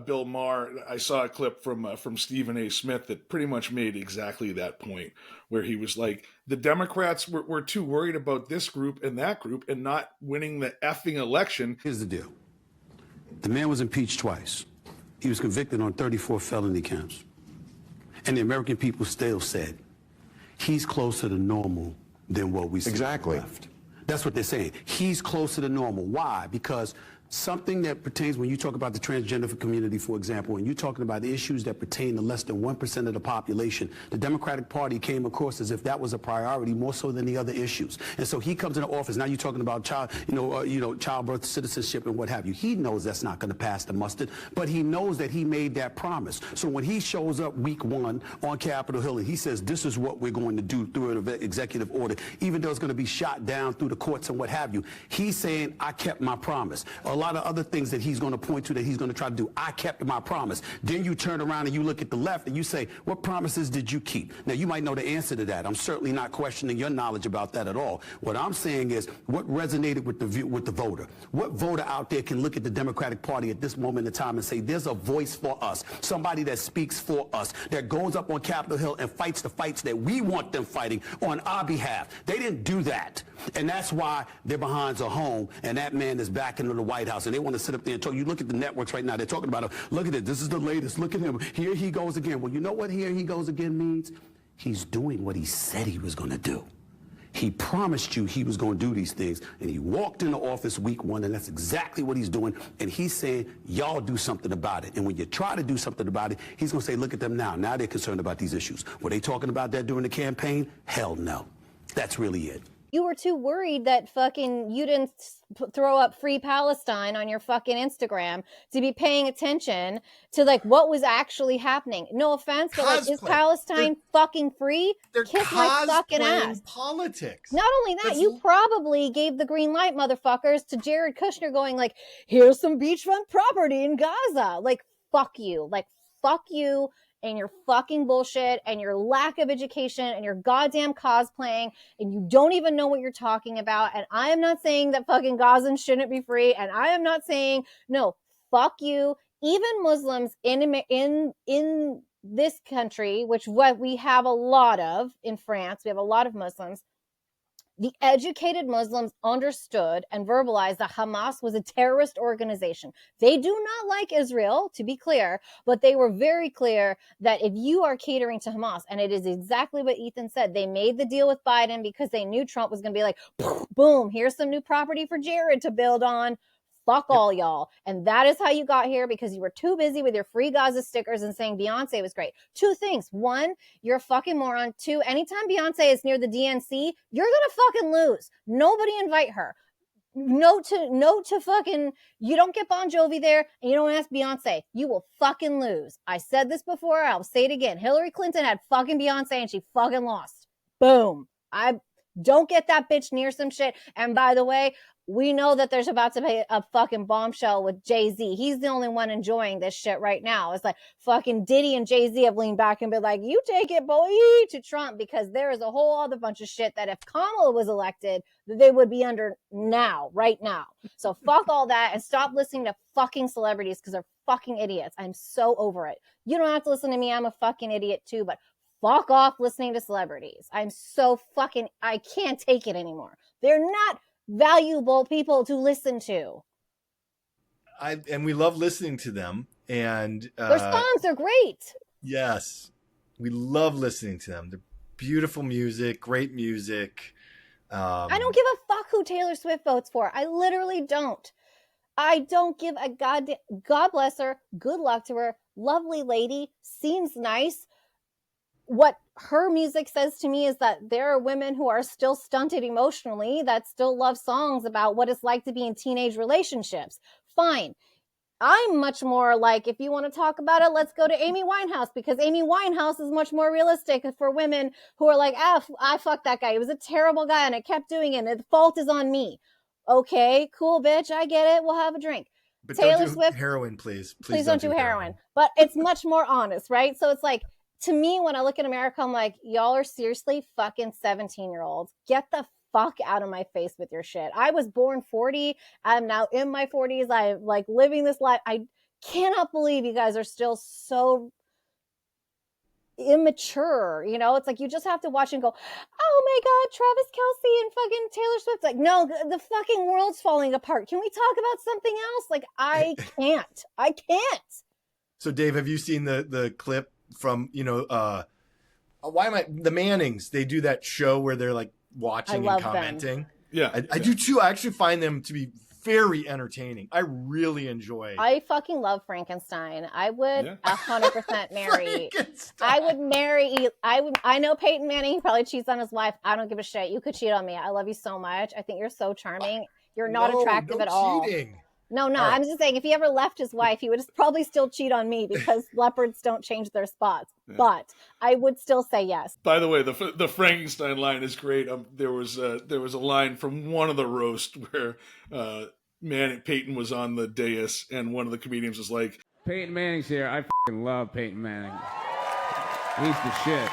Bill Maher. I saw a clip from Stephen A. Smith that pretty much made exactly that point, where he was like, the Democrats were too worried about this group and that group and not winning the effing election. Here's the deal. The man was impeached twice. He was convicted on 34 felony counts. And the American people still said, he's closer to normal than what we see. Exactly. Left. That's what they're saying. He's closer to normal. Why? Because something that pertains, when you talk about the transgender community, for example, and you're talking about the issues that pertain to less than 1% of the population, the Democratic Party came across as if that was a priority more so than the other issues. And so he comes into office. Now you're talking about childbirth, citizenship, and what have you. He knows that's not going to pass the mustard, but he knows that he made that promise. So when he shows up week 1 on Capitol Hill and he says, this is what we're going to do through an executive order, even though it's going to be shot down through the courts and what have you, he's saying, I kept my promise. A lot of other things that he's going to point to that he's going to try to do. I kept my promise. Then you turn around and you look at the left and you say, what promises did you keep? Now, you might know the answer to that. I'm certainly not questioning your knowledge about that at all. What I'm saying is what resonated with the voter. What voter out there can look at the Democratic Party at this moment in time and say, there's a voice for us, somebody that speaks for us, that goes up on Capitol Hill and fights the fights that we want them fighting on our behalf. They didn't do that. And that's why their behinds are home, and that man is back into the White House, and they want to sit up there and talk. You look at the networks right now, they're talking about him. Look at it. This is the latest. Look at him. Here he goes again. Well, you know what here he goes again means? He's doing what he said he was going to do. He promised you he was going to do these things, and he walked into office week 1, and that's exactly what he's doing. And he's saying, y'all do something about it. And when you try to do something about it, he's going to say, look at them now. Now they're concerned about these issues. Were they talking about that during the campaign? Hell no. That's really it. You were too worried that fucking you didn't throw up free Palestine on your fucking Instagram to be paying attention to like what was actually happening. No offense, but like, is Palestine fucking free? Kiss my fucking ass. Politics. Not only that, you probably gave the green light, motherfuckers, to Jared Kushner going like, here's some beachfront property in Gaza. Like, fuck you. Like, fuck you and your fucking bullshit and your lack of education and your goddamn cosplaying, and you don't even know what you're talking about. And I am not saying that fucking Gazans shouldn't be free, and I am not saying, no, fuck you. Even Muslims in this country, which what we have a lot of in France, we have a lot of Muslims. The educated Muslims understood and verbalized that Hamas was a terrorist organization. They do not like Israel, to be clear, but they were very clear that if you are catering to Hamas, and it is exactly what Ethan said, they made the deal with Biden because they knew Trump was going to be like, boom, here's some new property for Jared to build on. Fuck all y'all. And that is how you got here, because you were too busy with your free Gaza stickers and saying Beyonce was great. Two things. One, you're a fucking moron. Two, anytime Beyonce is near the DNC, you're going to fucking lose. Nobody invite her. No to fucking, you don't get Bon Jovi there and you don't ask Beyonce. You will fucking lose. I said this before. I'll say it again. Hillary Clinton had fucking Beyonce and she fucking lost. Boom. I don't get that bitch near some shit. And by the way, we know that there's about to be a fucking bombshell with Jay-Z. He's the only one enjoying this shit right now. It's like fucking Diddy and Jay-Z have leaned back and been like, you take it, boy, to Trump, because there is a whole other bunch of shit that if Kamala was elected, they would be under now, right now. So fuck all that and stop listening to fucking celebrities because they're fucking idiots. I'm so over it. You don't have to listen to me. I'm a fucking idiot too, but fuck off listening to celebrities. I'm so fucking, I can't take it anymore. They're not valuable people to listen to. And we love listening to them, and their songs are great. Yes, we love listening to them. They're beautiful music, great music. I don't give a fuck who Taylor Swift votes for. I literally don't. I don't give a goddamn. God bless her. Good luck to her. Lovely lady. Seems nice. What her music says to me is that there are women who are still stunted emotionally that still love songs about what it's like to be in teenage relationships. Fine. I'm much more like, if you want to talk about it, let's go to Amy Winehouse, because Amy Winehouse is much more realistic for women who are like, I fucked that guy. He was a terrible guy and I kept doing it. And the fault is on me. Okay, cool, bitch. I get it. We'll have a drink. But Taylor don't do Swift, heroin, please. Please don't do heroin. But it's much more honest, right? So it's like, to me, when I look at America, I'm like, y'all are seriously fucking 17-year-olds. Get the fuck out of my face with your shit. I was born 40. I'm now in my 40s. I'm like living this life. I cannot believe you guys are still so immature. You know, it's like you just have to watch and go, oh my God, Travis Kelce and fucking Taylor Swift. Like, no, the fucking world's falling apart. Can we talk about something else? Like, I can't. So, Dave, have you seen the clip from, the Mannings? They do that show where they're like watching and commenting. Them. Yeah. I do too. I actually find them to be very entertaining. I really enjoy. I fucking love Frankenstein. I would 100% marry. I would marry. I know Peyton Manning. He probably cheats on his wife. I don't give a shit. You could cheat on me. I love you so much. I think you're so charming. You're not attractive at all. Cheating. No, right. I'm just saying, if he ever left his wife, he would probably still cheat on me because leopards don't change their spots. Yeah. But I would still say yes. By the way, the Frankenstein line is great. There was a line from one of the roast where Peyton was on the dais, and one of the comedians was like, Peyton Manning's here. I fucking love Peyton Manning. He's the shit.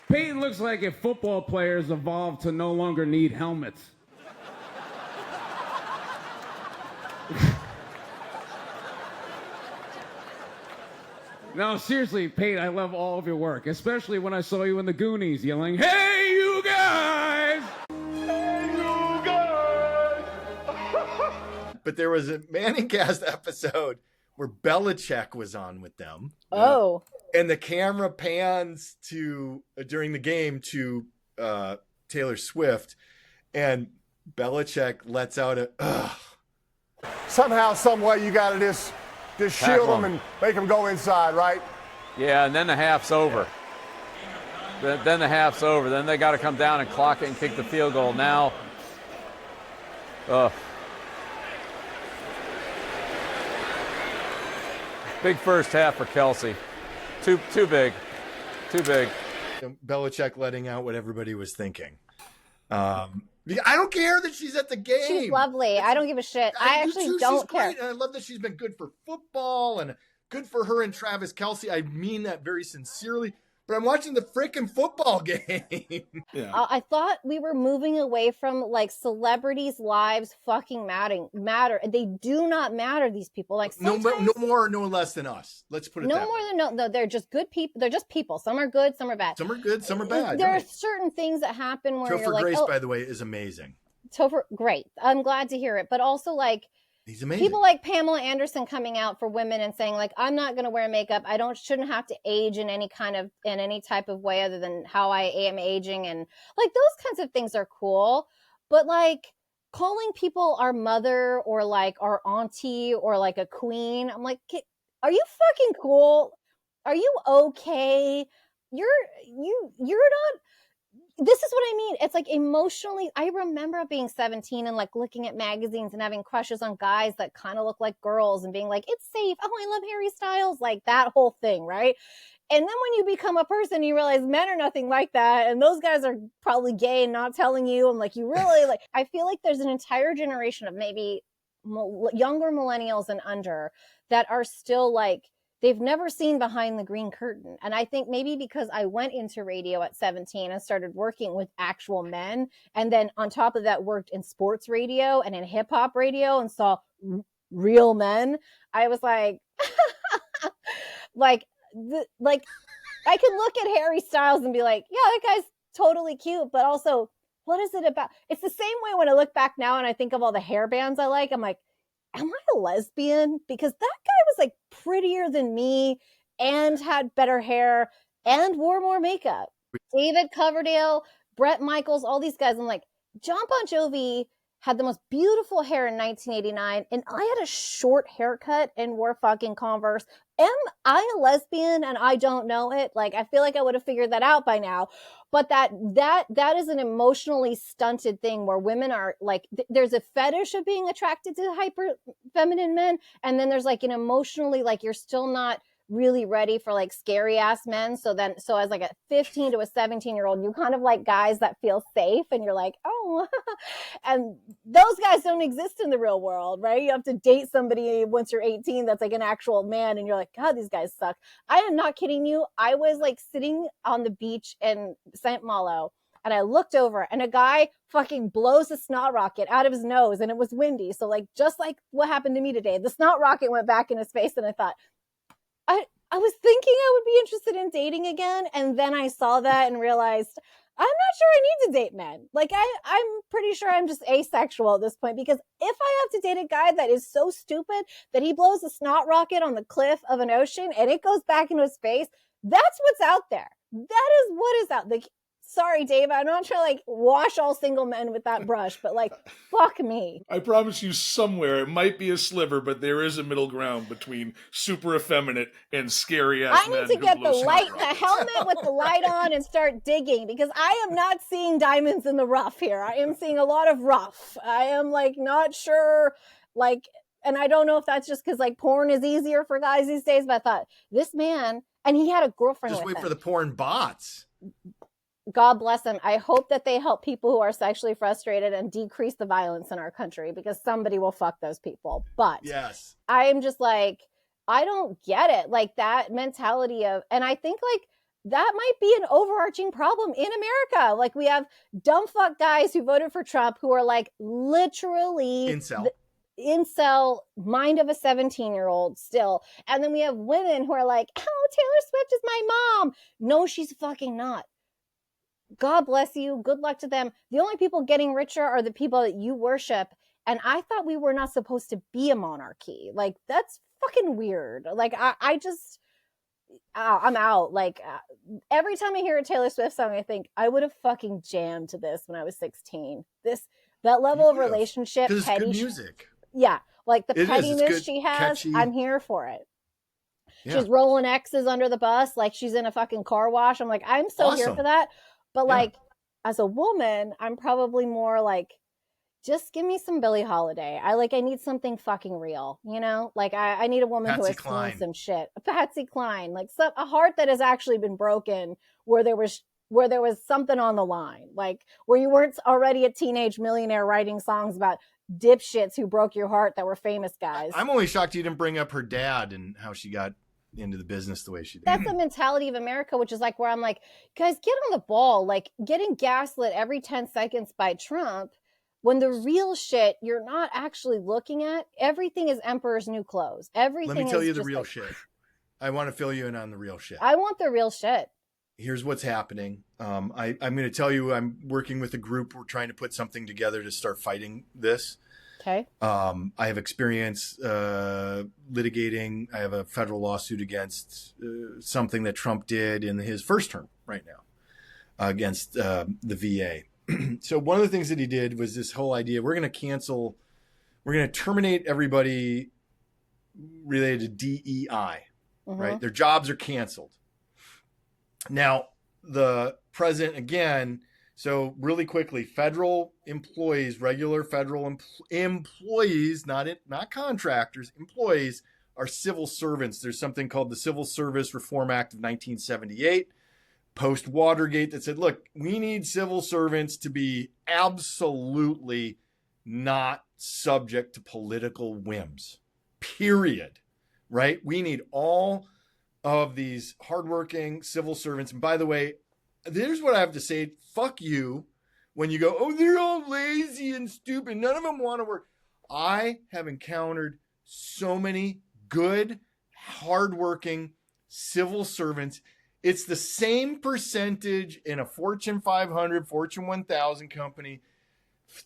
Peyton looks like if football players evolved to no longer need helmets. No, seriously, Peyton, I love all of your work, especially when I saw you in the Goonies yelling, hey, you guys! Hey, you guys! But there was a Manningcast episode where Belichick was on with them. Oh. And the camera pans during the game to Taylor Swift, and Belichick lets out a, ugh. Somehow, some way, you got to just shield them and make them go inside, right? Yeah, and then the half's over. Then the half's over. Then they got to come down and clock it and kick the field goal. Now, big first half for Kelce. Too big. Too big. Belichick letting out what everybody was thinking. I don't care that she's at the game. She's lovely. I don't give a shit. I actually don't care. Great. And I love that she's been good for football and good for her and Travis Kelce. I mean that very sincerely. But I'm watching the freaking football game. Yeah. I thought we were moving away from like celebrities' lives fucking matter. They do not matter, these people. Like no more, no less than us. Let's put it that way. No, they're just good people. They're just people. Some are good, some are bad. Some are good, some are bad. There are certain things that happen where you're like, Grace, by the way, is amazing. Topher, great. I'm glad to hear it. But also like, he's amazing. People like Pamela Anderson coming out for women and saying like, I'm not going to wear makeup. Shouldn't have to age in any type of way other than how I am aging. And like those kinds of things are cool. But like calling people our mother or like our auntie or like a queen, I'm like, are you fucking cool? Are you okay? You're not. This is what I mean. It's like emotionally, I remember being 17 and like looking at magazines and having crushes on guys that kind of look like girls and being like, it's safe. Oh, I love Harry Styles. Like that whole thing, right? And then when you become a person, you realize men are nothing like that. And those guys are probably gay and not telling you. And like, you really like, I feel like there's an entire generation of maybe younger millennials and under that are still like, they've never seen behind the green curtain. And I think maybe because I went into radio at 17 and started working with actual men, and then on top of that worked in sports radio and in hip hop radio and saw real men, I was like, I could look at Harry Styles and be like, yeah, that guy's totally cute, but also what is it about? It's the same way when I look back now and I think of all the hair bands I like, I'm like, am I a lesbian? Because that guy was like prettier than me and had better hair and wore more makeup. David Coverdale, Bret Michaels, all these guys. I'm like, John Bon Jovi had the most beautiful hair in 1989 and I had a short haircut and wore fucking Converse. Am I a lesbian and I don't know it? Like, I feel like I would have figured that out by now. But that is an emotionally stunted thing where women are like, there's a fetish of being attracted to hyper feminine men. And then there's like an emotionally, like you're still not really ready for like scary ass men. So as like a 15 to a 17-year-old, you kind of like guys that feel safe and you're like, oh, and those guys don't exist in the real world, right? You have to date somebody once you're 18 that's like an actual man and you're like, God, these guys suck. I am not kidding you. I was like sitting on the beach in St. Malo and I looked over and a guy fucking blows a snot rocket out of his nose and it was windy. So like, just like what happened to me today, the snot rocket went back in his face and I thought, I was thinking I would be interested in dating again. And then I saw that and realized I'm not sure I need to date men. Like I'm pretty sure I'm just asexual at this point, because if I have to date a guy that is so stupid that he blows a snot rocket on the cliff of an ocean and it goes back into his face, that's what's out there. That is what is out there. Sorry, Dave, I'm not trying to like wash all single men with that brush, but like, fuck me. I promise you somewhere, it might be a sliver, but there is a middle ground between super effeminate and scary ass men. I need to get the helmet with the light on and start digging, because I am not seeing diamonds in the rough here. I am seeing a lot of rough. I am like not sure, like, and I don't know if that's just because like porn is easier for guys these days, but I thought this man, and he had a girlfriend just with wait him. for the porn bots. God bless them. I hope that they help people who are sexually frustrated and decrease the violence in our country, because somebody will fuck those people. But yes, I am just like, I don't get it. Like that mentality of, and I think like that might be an overarching problem in America. Like we have dumb fuck guys who voted for Trump who are like literally incel mind of a 17-year-old still. And then we have women who are like, oh, Taylor Swift is my mom. No, she's fucking not. God bless you. Good luck to them. The only people getting richer are the people that you worship. And I thought we were not supposed to be a monarchy. Like, that's fucking weird. Like, I'm out. Like, every time I hear a Taylor Swift song, I think I would have fucking jammed to this when I was 16. That level of relationship, petty. It's good music. Yeah. Like the pettiness she has, catchy. I'm here for it. Yeah. She's rolling X's under the bus like she's in a fucking car wash. I'm like, I'm so here for that. But like, as a woman, I'm probably more like, just give me some Billie Holiday. I need something fucking real, you know? Like I need a woman who has seen some shit. Patsy Cline, like a heart that has actually been broken, where there was where there was something on the line, like where you weren't already a teenage millionaire writing songs about dipshits who broke your heart that were famous guys. I'm only shocked you didn't bring up her dad and how she got into the business the way she did. That's the mentality of America, which is like where I'm like, guys, get on the ball. Like getting gaslit every 10 seconds by Trump, when the real shit you're not actually looking at. Everything is emperor's new clothes. Everything. Let me tell is you the just real like, shit. I want to fill you in on the real shit. I want the real shit. Here's what's happening. I'm going to tell you, I'm working with a group. We're trying to put something together to start fighting this. Okay. I have experience litigating. I have a federal lawsuit against something that Trump did in his first term right now against the VA. So one of the things that he did was this whole idea, we're going to terminate everybody related to DEI, right? Their jobs are canceled. Now, the president, again, so really quickly, federal employees, regular federal employees, not contractors, employees are civil servants. There's something called the Civil Service Reform Act of 1978, post Watergate, that said, look, we need civil servants to be absolutely not subject to political whims, period, right? We need all of these hardworking civil servants. And by the way, here's what I have to say. Fuck you when you go, oh, they're all lazy and stupid. None of them want to work. I have encountered so many good, hardworking civil servants. It's the same percentage in a Fortune 500, Fortune 1000 company,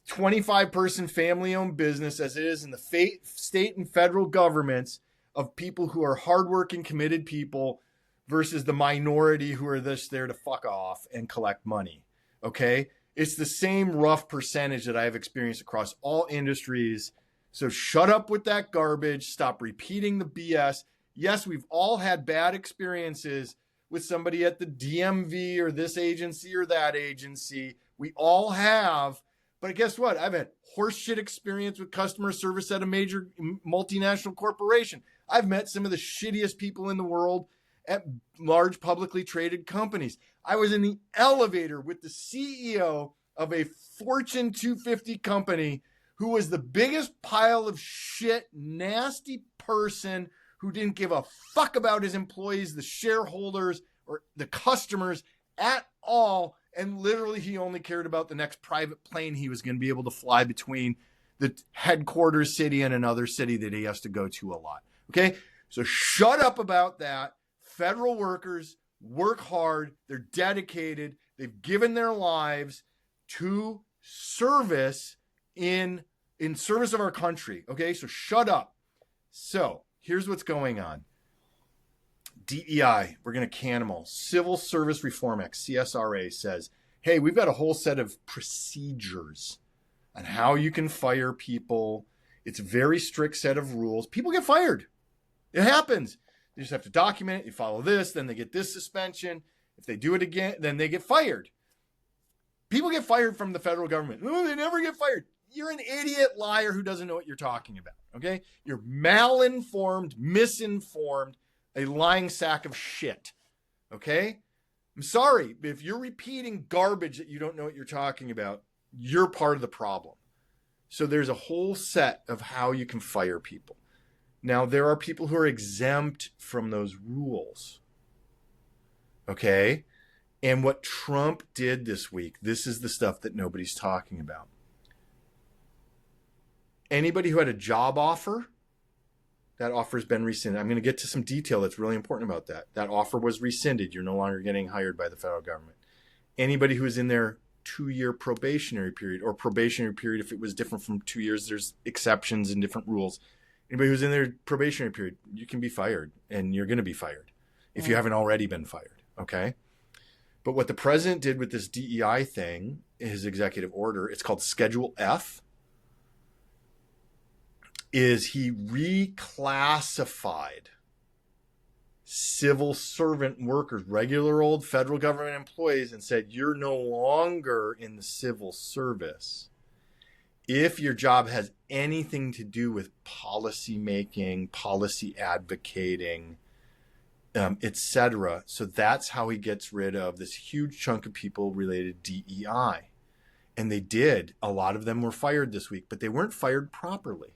25-person family-owned business as it is in the state and federal governments of people who are hardworking, committed people versus the minority who are just there to fuck off and collect money. Okay? It's the same rough percentage that I have experienced across all industries. So shut up with that garbage. Stop repeating the BS. Yes, we've all had bad experiences with somebody at the DMV or this agency or that agency. We all have. But guess what? I've had horseshit experience with customer service at a major multinational corporation. I've met some of the shittiest people in the world at large publicly traded companies. I was in the elevator with the CEO of a Fortune 250 company who was the biggest pile of shit, nasty person who didn't give a fuck about his employees, the shareholders, or the customers at all. And literally, he only cared about the next private plane he was going to be able to fly between the headquarters city and another city that he has to go to a lot. Okay? So shut up about that. Federal workers work hard. They're dedicated. They've given their lives to service in service of our country. Okay? So shut up. So here's what's going on. DEI, we're going to can them all. Civil Service Reform Act, CSRA, says, hey, we've got a whole set of procedures on how you can fire people. It's a very strict set of rules. People get fired. It happens. They just have to document it. You follow this, then they get this suspension. If they do it again, then they get fired. People get fired from the federal government. Oh, they never get fired. You're an idiot liar who doesn't know what you're talking about, okay? You're malinformed, misinformed, a lying sack of shit, okay? I'm sorry, but if you're repeating garbage that you don't know what you're talking about, you're part of the problem. So there's a whole set of how you can fire people. Now, there are people who are exempt from those rules, okay? And what Trump did this week, this is the stuff that nobody's talking about. Anybody who had a job offer, that offer has been rescinded. I'm going to get to some detail that's really important about that. That offer was rescinded. You're no longer getting hired by the federal government. Anybody who is in their 2-year probationary period, or probationary period, if it was different from 2 years, there's exceptions and different rules. Anybody who's in their probationary period, you can be fired, and you're going to be fired if you haven't already been fired, okay? But what the president did with this DEI thing, his executive order, it's called Schedule F, is he reclassified civil servant workers, regular old federal government employees, and said, you're no longer in the civil service if your job has anything to do with policy making, policy advocating, etc. So that's how he gets rid of this huge chunk of people related to DEI. And they did. A lot of them were fired this week, but they weren't fired properly.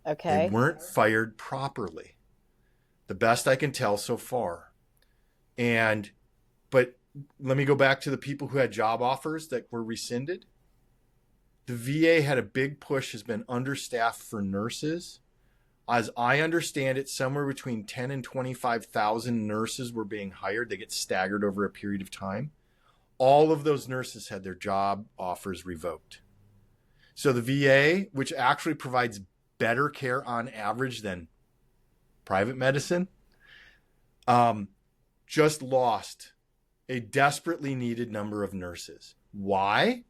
Okay. They weren't fired properly. The best I can tell so far. But let me go back to the people who had job offers that were rescinded. The VA had a big push, has been understaffed for nurses. As I understand it, somewhere between 10 and 25,000 nurses were being hired. They get staggered over a period of time. All of those nurses had their job offers revoked. So the VA, which actually provides better care on average than private medicine, just lost a desperately needed number of nurses. Why?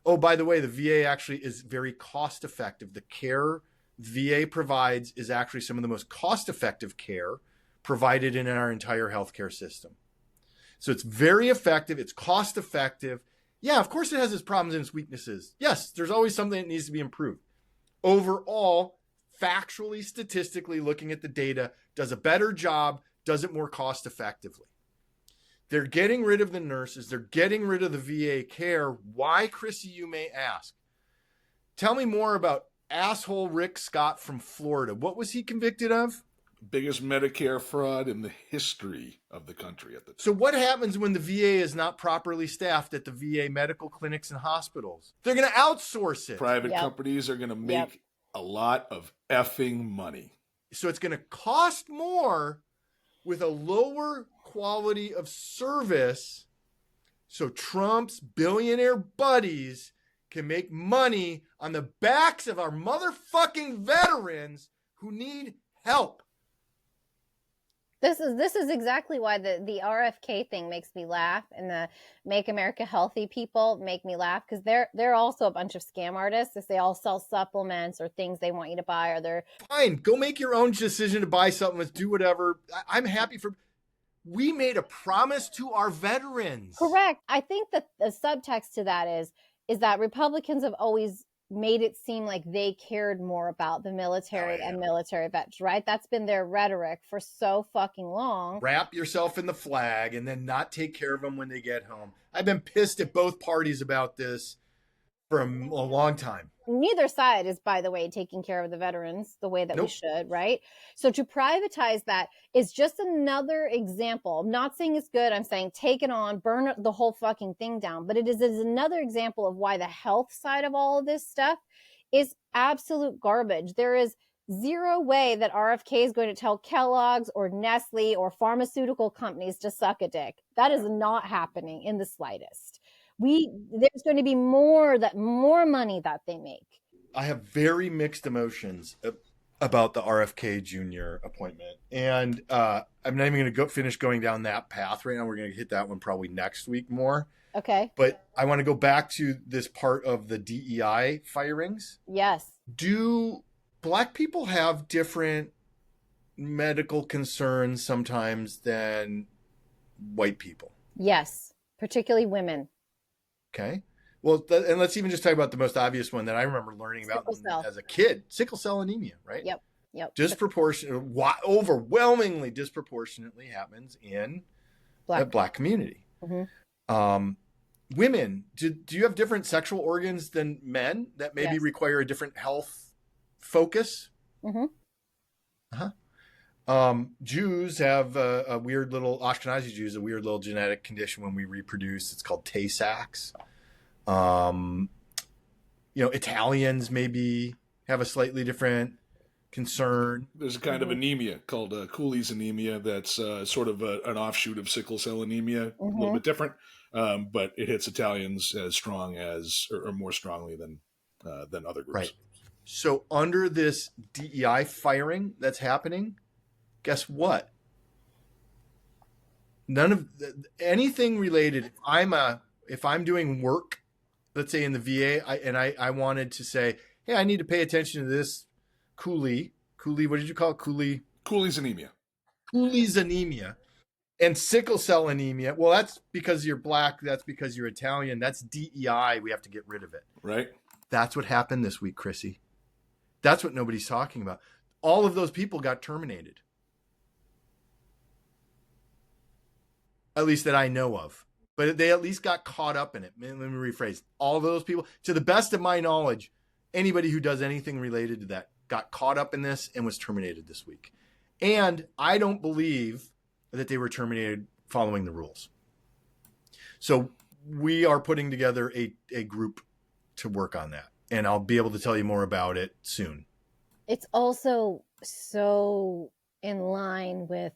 Oh, by the way, the VA actually is very cost effective. The care VA provides is actually some of the most cost-effective care provided in our entire healthcare system. So it's very effective. It's cost-effective. Yeah, of course it has its problems and its weaknesses. Yes, there's always something that needs to be improved. Overall, factually, statistically, looking at the data, does a better job, does it more cost-effectively. They're getting rid of the nurses. They're getting rid of the VA care. Why, Crissy, you may ask. Tell me more about asshole Rick Scott from Florida. What was he convicted of? Biggest Medicare fraud in the history of the country at the time. So what happens when the VA is not properly staffed at the VA medical clinics and hospitals? They're going to outsource it. Private companies are going to make a lot of effing money. So it's going to cost more with a lower quality of service. So Trump's billionaire buddies can make money on the backs of our motherfucking veterans who need help. This is exactly why the RFK thing makes me laugh, and the Make America Healthy people make me laugh, because they're also a bunch of scam artists. They all sell supplements or things they want you to buy, or they're fine. Go make your own decision to buy supplements. Do whatever. I'm happy for. We made a promise to our veterans. Correct. I think that the subtext to that is that Republicans have always made it seem like they cared more about the military and military vets, right? That's been their rhetoric for so fucking long. Wrap yourself in the flag and then not take care of them when they get home. I've been pissed at both parties about this for a long time. Neither side is, by the way, taking care of the veterans the way that we should, right? So to privatize that is just another example. I'm not saying it's good. I'm saying take it on, burn the whole fucking thing down. But it is another example of why the health side of all of this stuff is absolute garbage. There is zero way that RFK is going to tell Kellogg's or Nestle or pharmaceutical companies to suck a dick. That is not happening in the slightest. There's going to be more money that they make. I have very mixed emotions about the RFK Jr. appointment, and I'm not even going to finish going down that path right now. We're going to hit that one probably next week more. Okay. But I want to go back to this part of the DEI firings. Yes. Do Black people have different medical concerns sometimes than white people? Yes, particularly women. Okay. Well, and let's even just talk about the most obvious one that I remember learning about as a kid, sickle cell anemia, right? Yep. Overwhelmingly disproportionately happens in the Black community. Mm-hmm. Women, do you have different sexual organs than men that maybe require a different health focus? Mm-hmm. Jews have a weird little, Ashkenazi Jews, a weird little genetic condition when we reproduce. It's called Tay-Sachs. Italians maybe have a slightly different concern. There's a kind of anemia called Cooley's anemia that's sort of an offshoot of sickle cell anemia, a little bit different, but it hits Italians as strong as, or more strongly than other groups. Right. So under this DEI firing that's happening, guess what? None of anything related. If I'm doing work, let's say in the VA, I wanted to say, hey, I need to pay attention to this Cooley. What did you call it? Cooley's anemia. Cooley's anemia and sickle cell anemia. Well, that's because you're Black. That's because you're Italian. That's DEI. We have to get rid of it. Right. That's what happened this week, Crissy. That's what nobody's talking about. All of those people got terminated. at least that I know of. But they at least got caught up in it. Let me rephrase. All of those people, to the best of my knowledge, anybody who does anything related to that got caught up in this and was terminated this week. And I don't believe that they were terminated following the rules. So we are putting together a group to work on that. And I'll be able to tell you more about it soon. It's also so in line with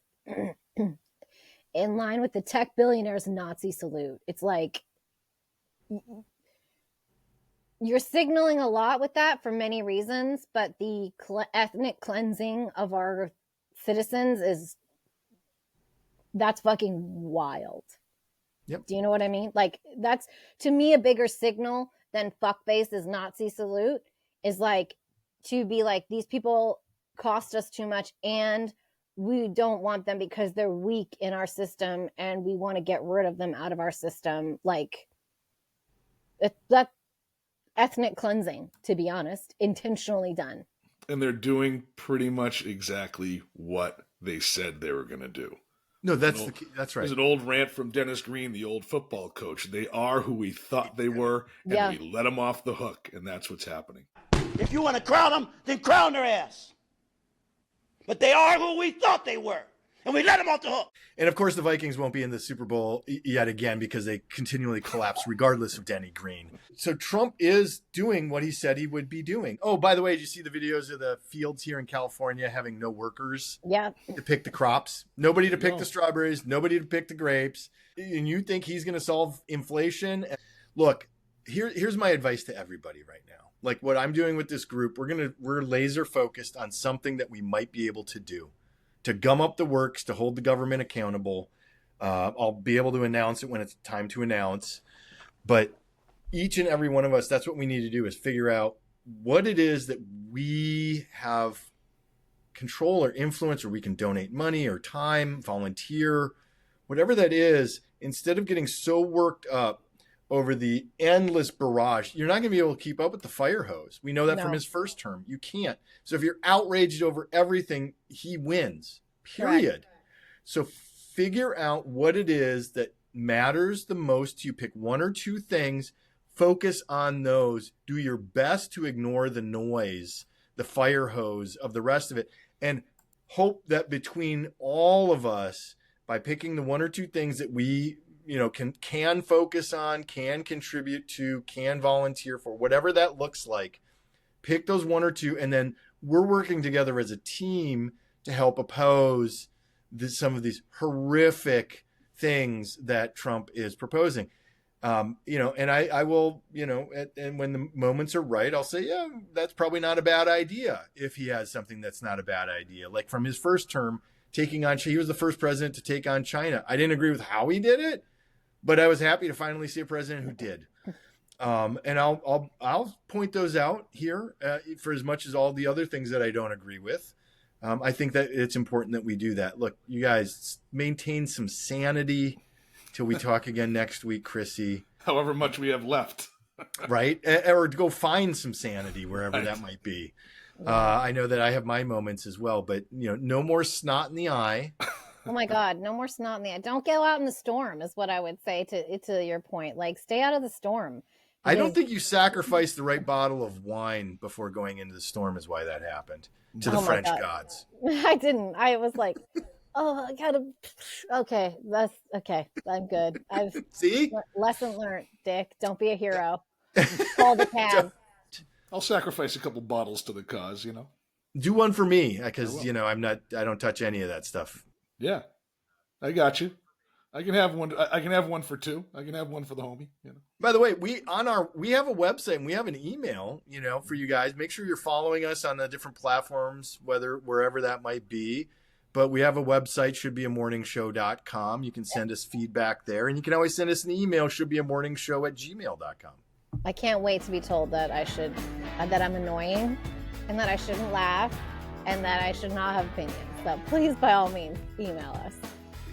the tech billionaires' Nazi salute. It's like you're signaling a lot with that for many reasons, but the ethnic cleansing of our citizens that's fucking wild. Yep. Do you know what I mean? Like, that's to me a bigger signal than fuckface's Nazi salute is like to be like, these people cost us too much and we don't want them because they're weak in our system and we want to get rid of them out of our system. Like, that ethnic cleansing, to be honest, intentionally done. And they're doing pretty much exactly what they said they were going to do. No, that's right. There's an old rant from Dennis Green, the old football coach. They are who we thought they were, and we let them off the hook, and that's what's happening. If you want to crown them, then crown their ass. But they are who we thought they were, and we let them off the hook. And, of course, the Vikings won't be in the Super Bowl yet again because they continually collapse regardless of Denny Green. So Trump is doing what he said he would be doing. Oh, by the way, did you see the videos of the fields here in California having no workers to pick the crops? Nobody to pick the strawberries, nobody to pick the grapes. And you think he's going to solve inflation? Look, here's my advice to everybody right now. Like what I'm doing with this group, we're laser focused on something that we might be able to do. To gum up the works, to hold the government accountable. I'll be able to announce it when it's time to announce. But each and every one of us, that's what we need to do is figure out what it is that we have control or influence, or we can donate money or time, volunteer, whatever that is, instead of getting so worked up over the endless barrage. You're not going to be able to keep up with the fire hose. We know that from his first term. You can't. So if you're outraged over everything, he wins, period. Right. So figure out what it is that matters the most to you. Pick one or two things, focus on those, do your best to ignore the noise, the fire hose of the rest of it, and hope that between all of us, by picking the one or two things that we can focus on, can contribute to, can volunteer for, whatever that looks like, pick those one or two, and then we're working together as a team to help oppose some of these horrific things that Trump is proposing. And I will, and when the moments are right, I'll say, yeah, that's probably not a bad idea if he has something that's not a bad idea. Like from his first term, he was the first president to take on China. I didn't agree with how he did it, but I was happy to finally see a president who did. And I'll point those out here for as much as all the other things that I don't agree with. I think that it's important that we do that. Look, you guys, maintain some sanity till we talk again next week, Crissy. However much we have left. Right? Or go find some sanity wherever that might be. I know that I have my moments as well, but no more snot in the eye. Oh my God, no more snot in the eye. Don't go out in the storm is what I would say to your point. Like, stay out of the storm. I don't think you sacrificed the right bottle of wine before going into the storm is why that happened to the French gods. I didn't. I was like, I gotta, okay, that's okay. I'm good. See? Lesson learned, Dick. Don't be a hero. Call the cab. I'll sacrifice a couple bottles to the cause, Do one for me, because I don't touch any of that stuff. Yeah, I got you. I can have one. I can have one for two. I can have one for the homie. By the way, we have a website and we have an email. For you guys. Make sure you're following us on the different platforms, wherever that might be. But we have a website, shouldbeamorningshow.com. You can send us feedback there, and you can always send us an email, shouldbeamorningshow@gmail.com. I can't wait to be told that that I'm annoying, and that I shouldn't laugh, and that I should not have opinions. So please, by all means, email us.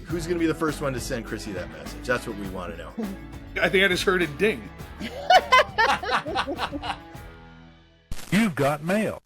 Who's going to be the first one to send Crissy that message? That's what we want to know. I think I just heard it ding. You've got mail.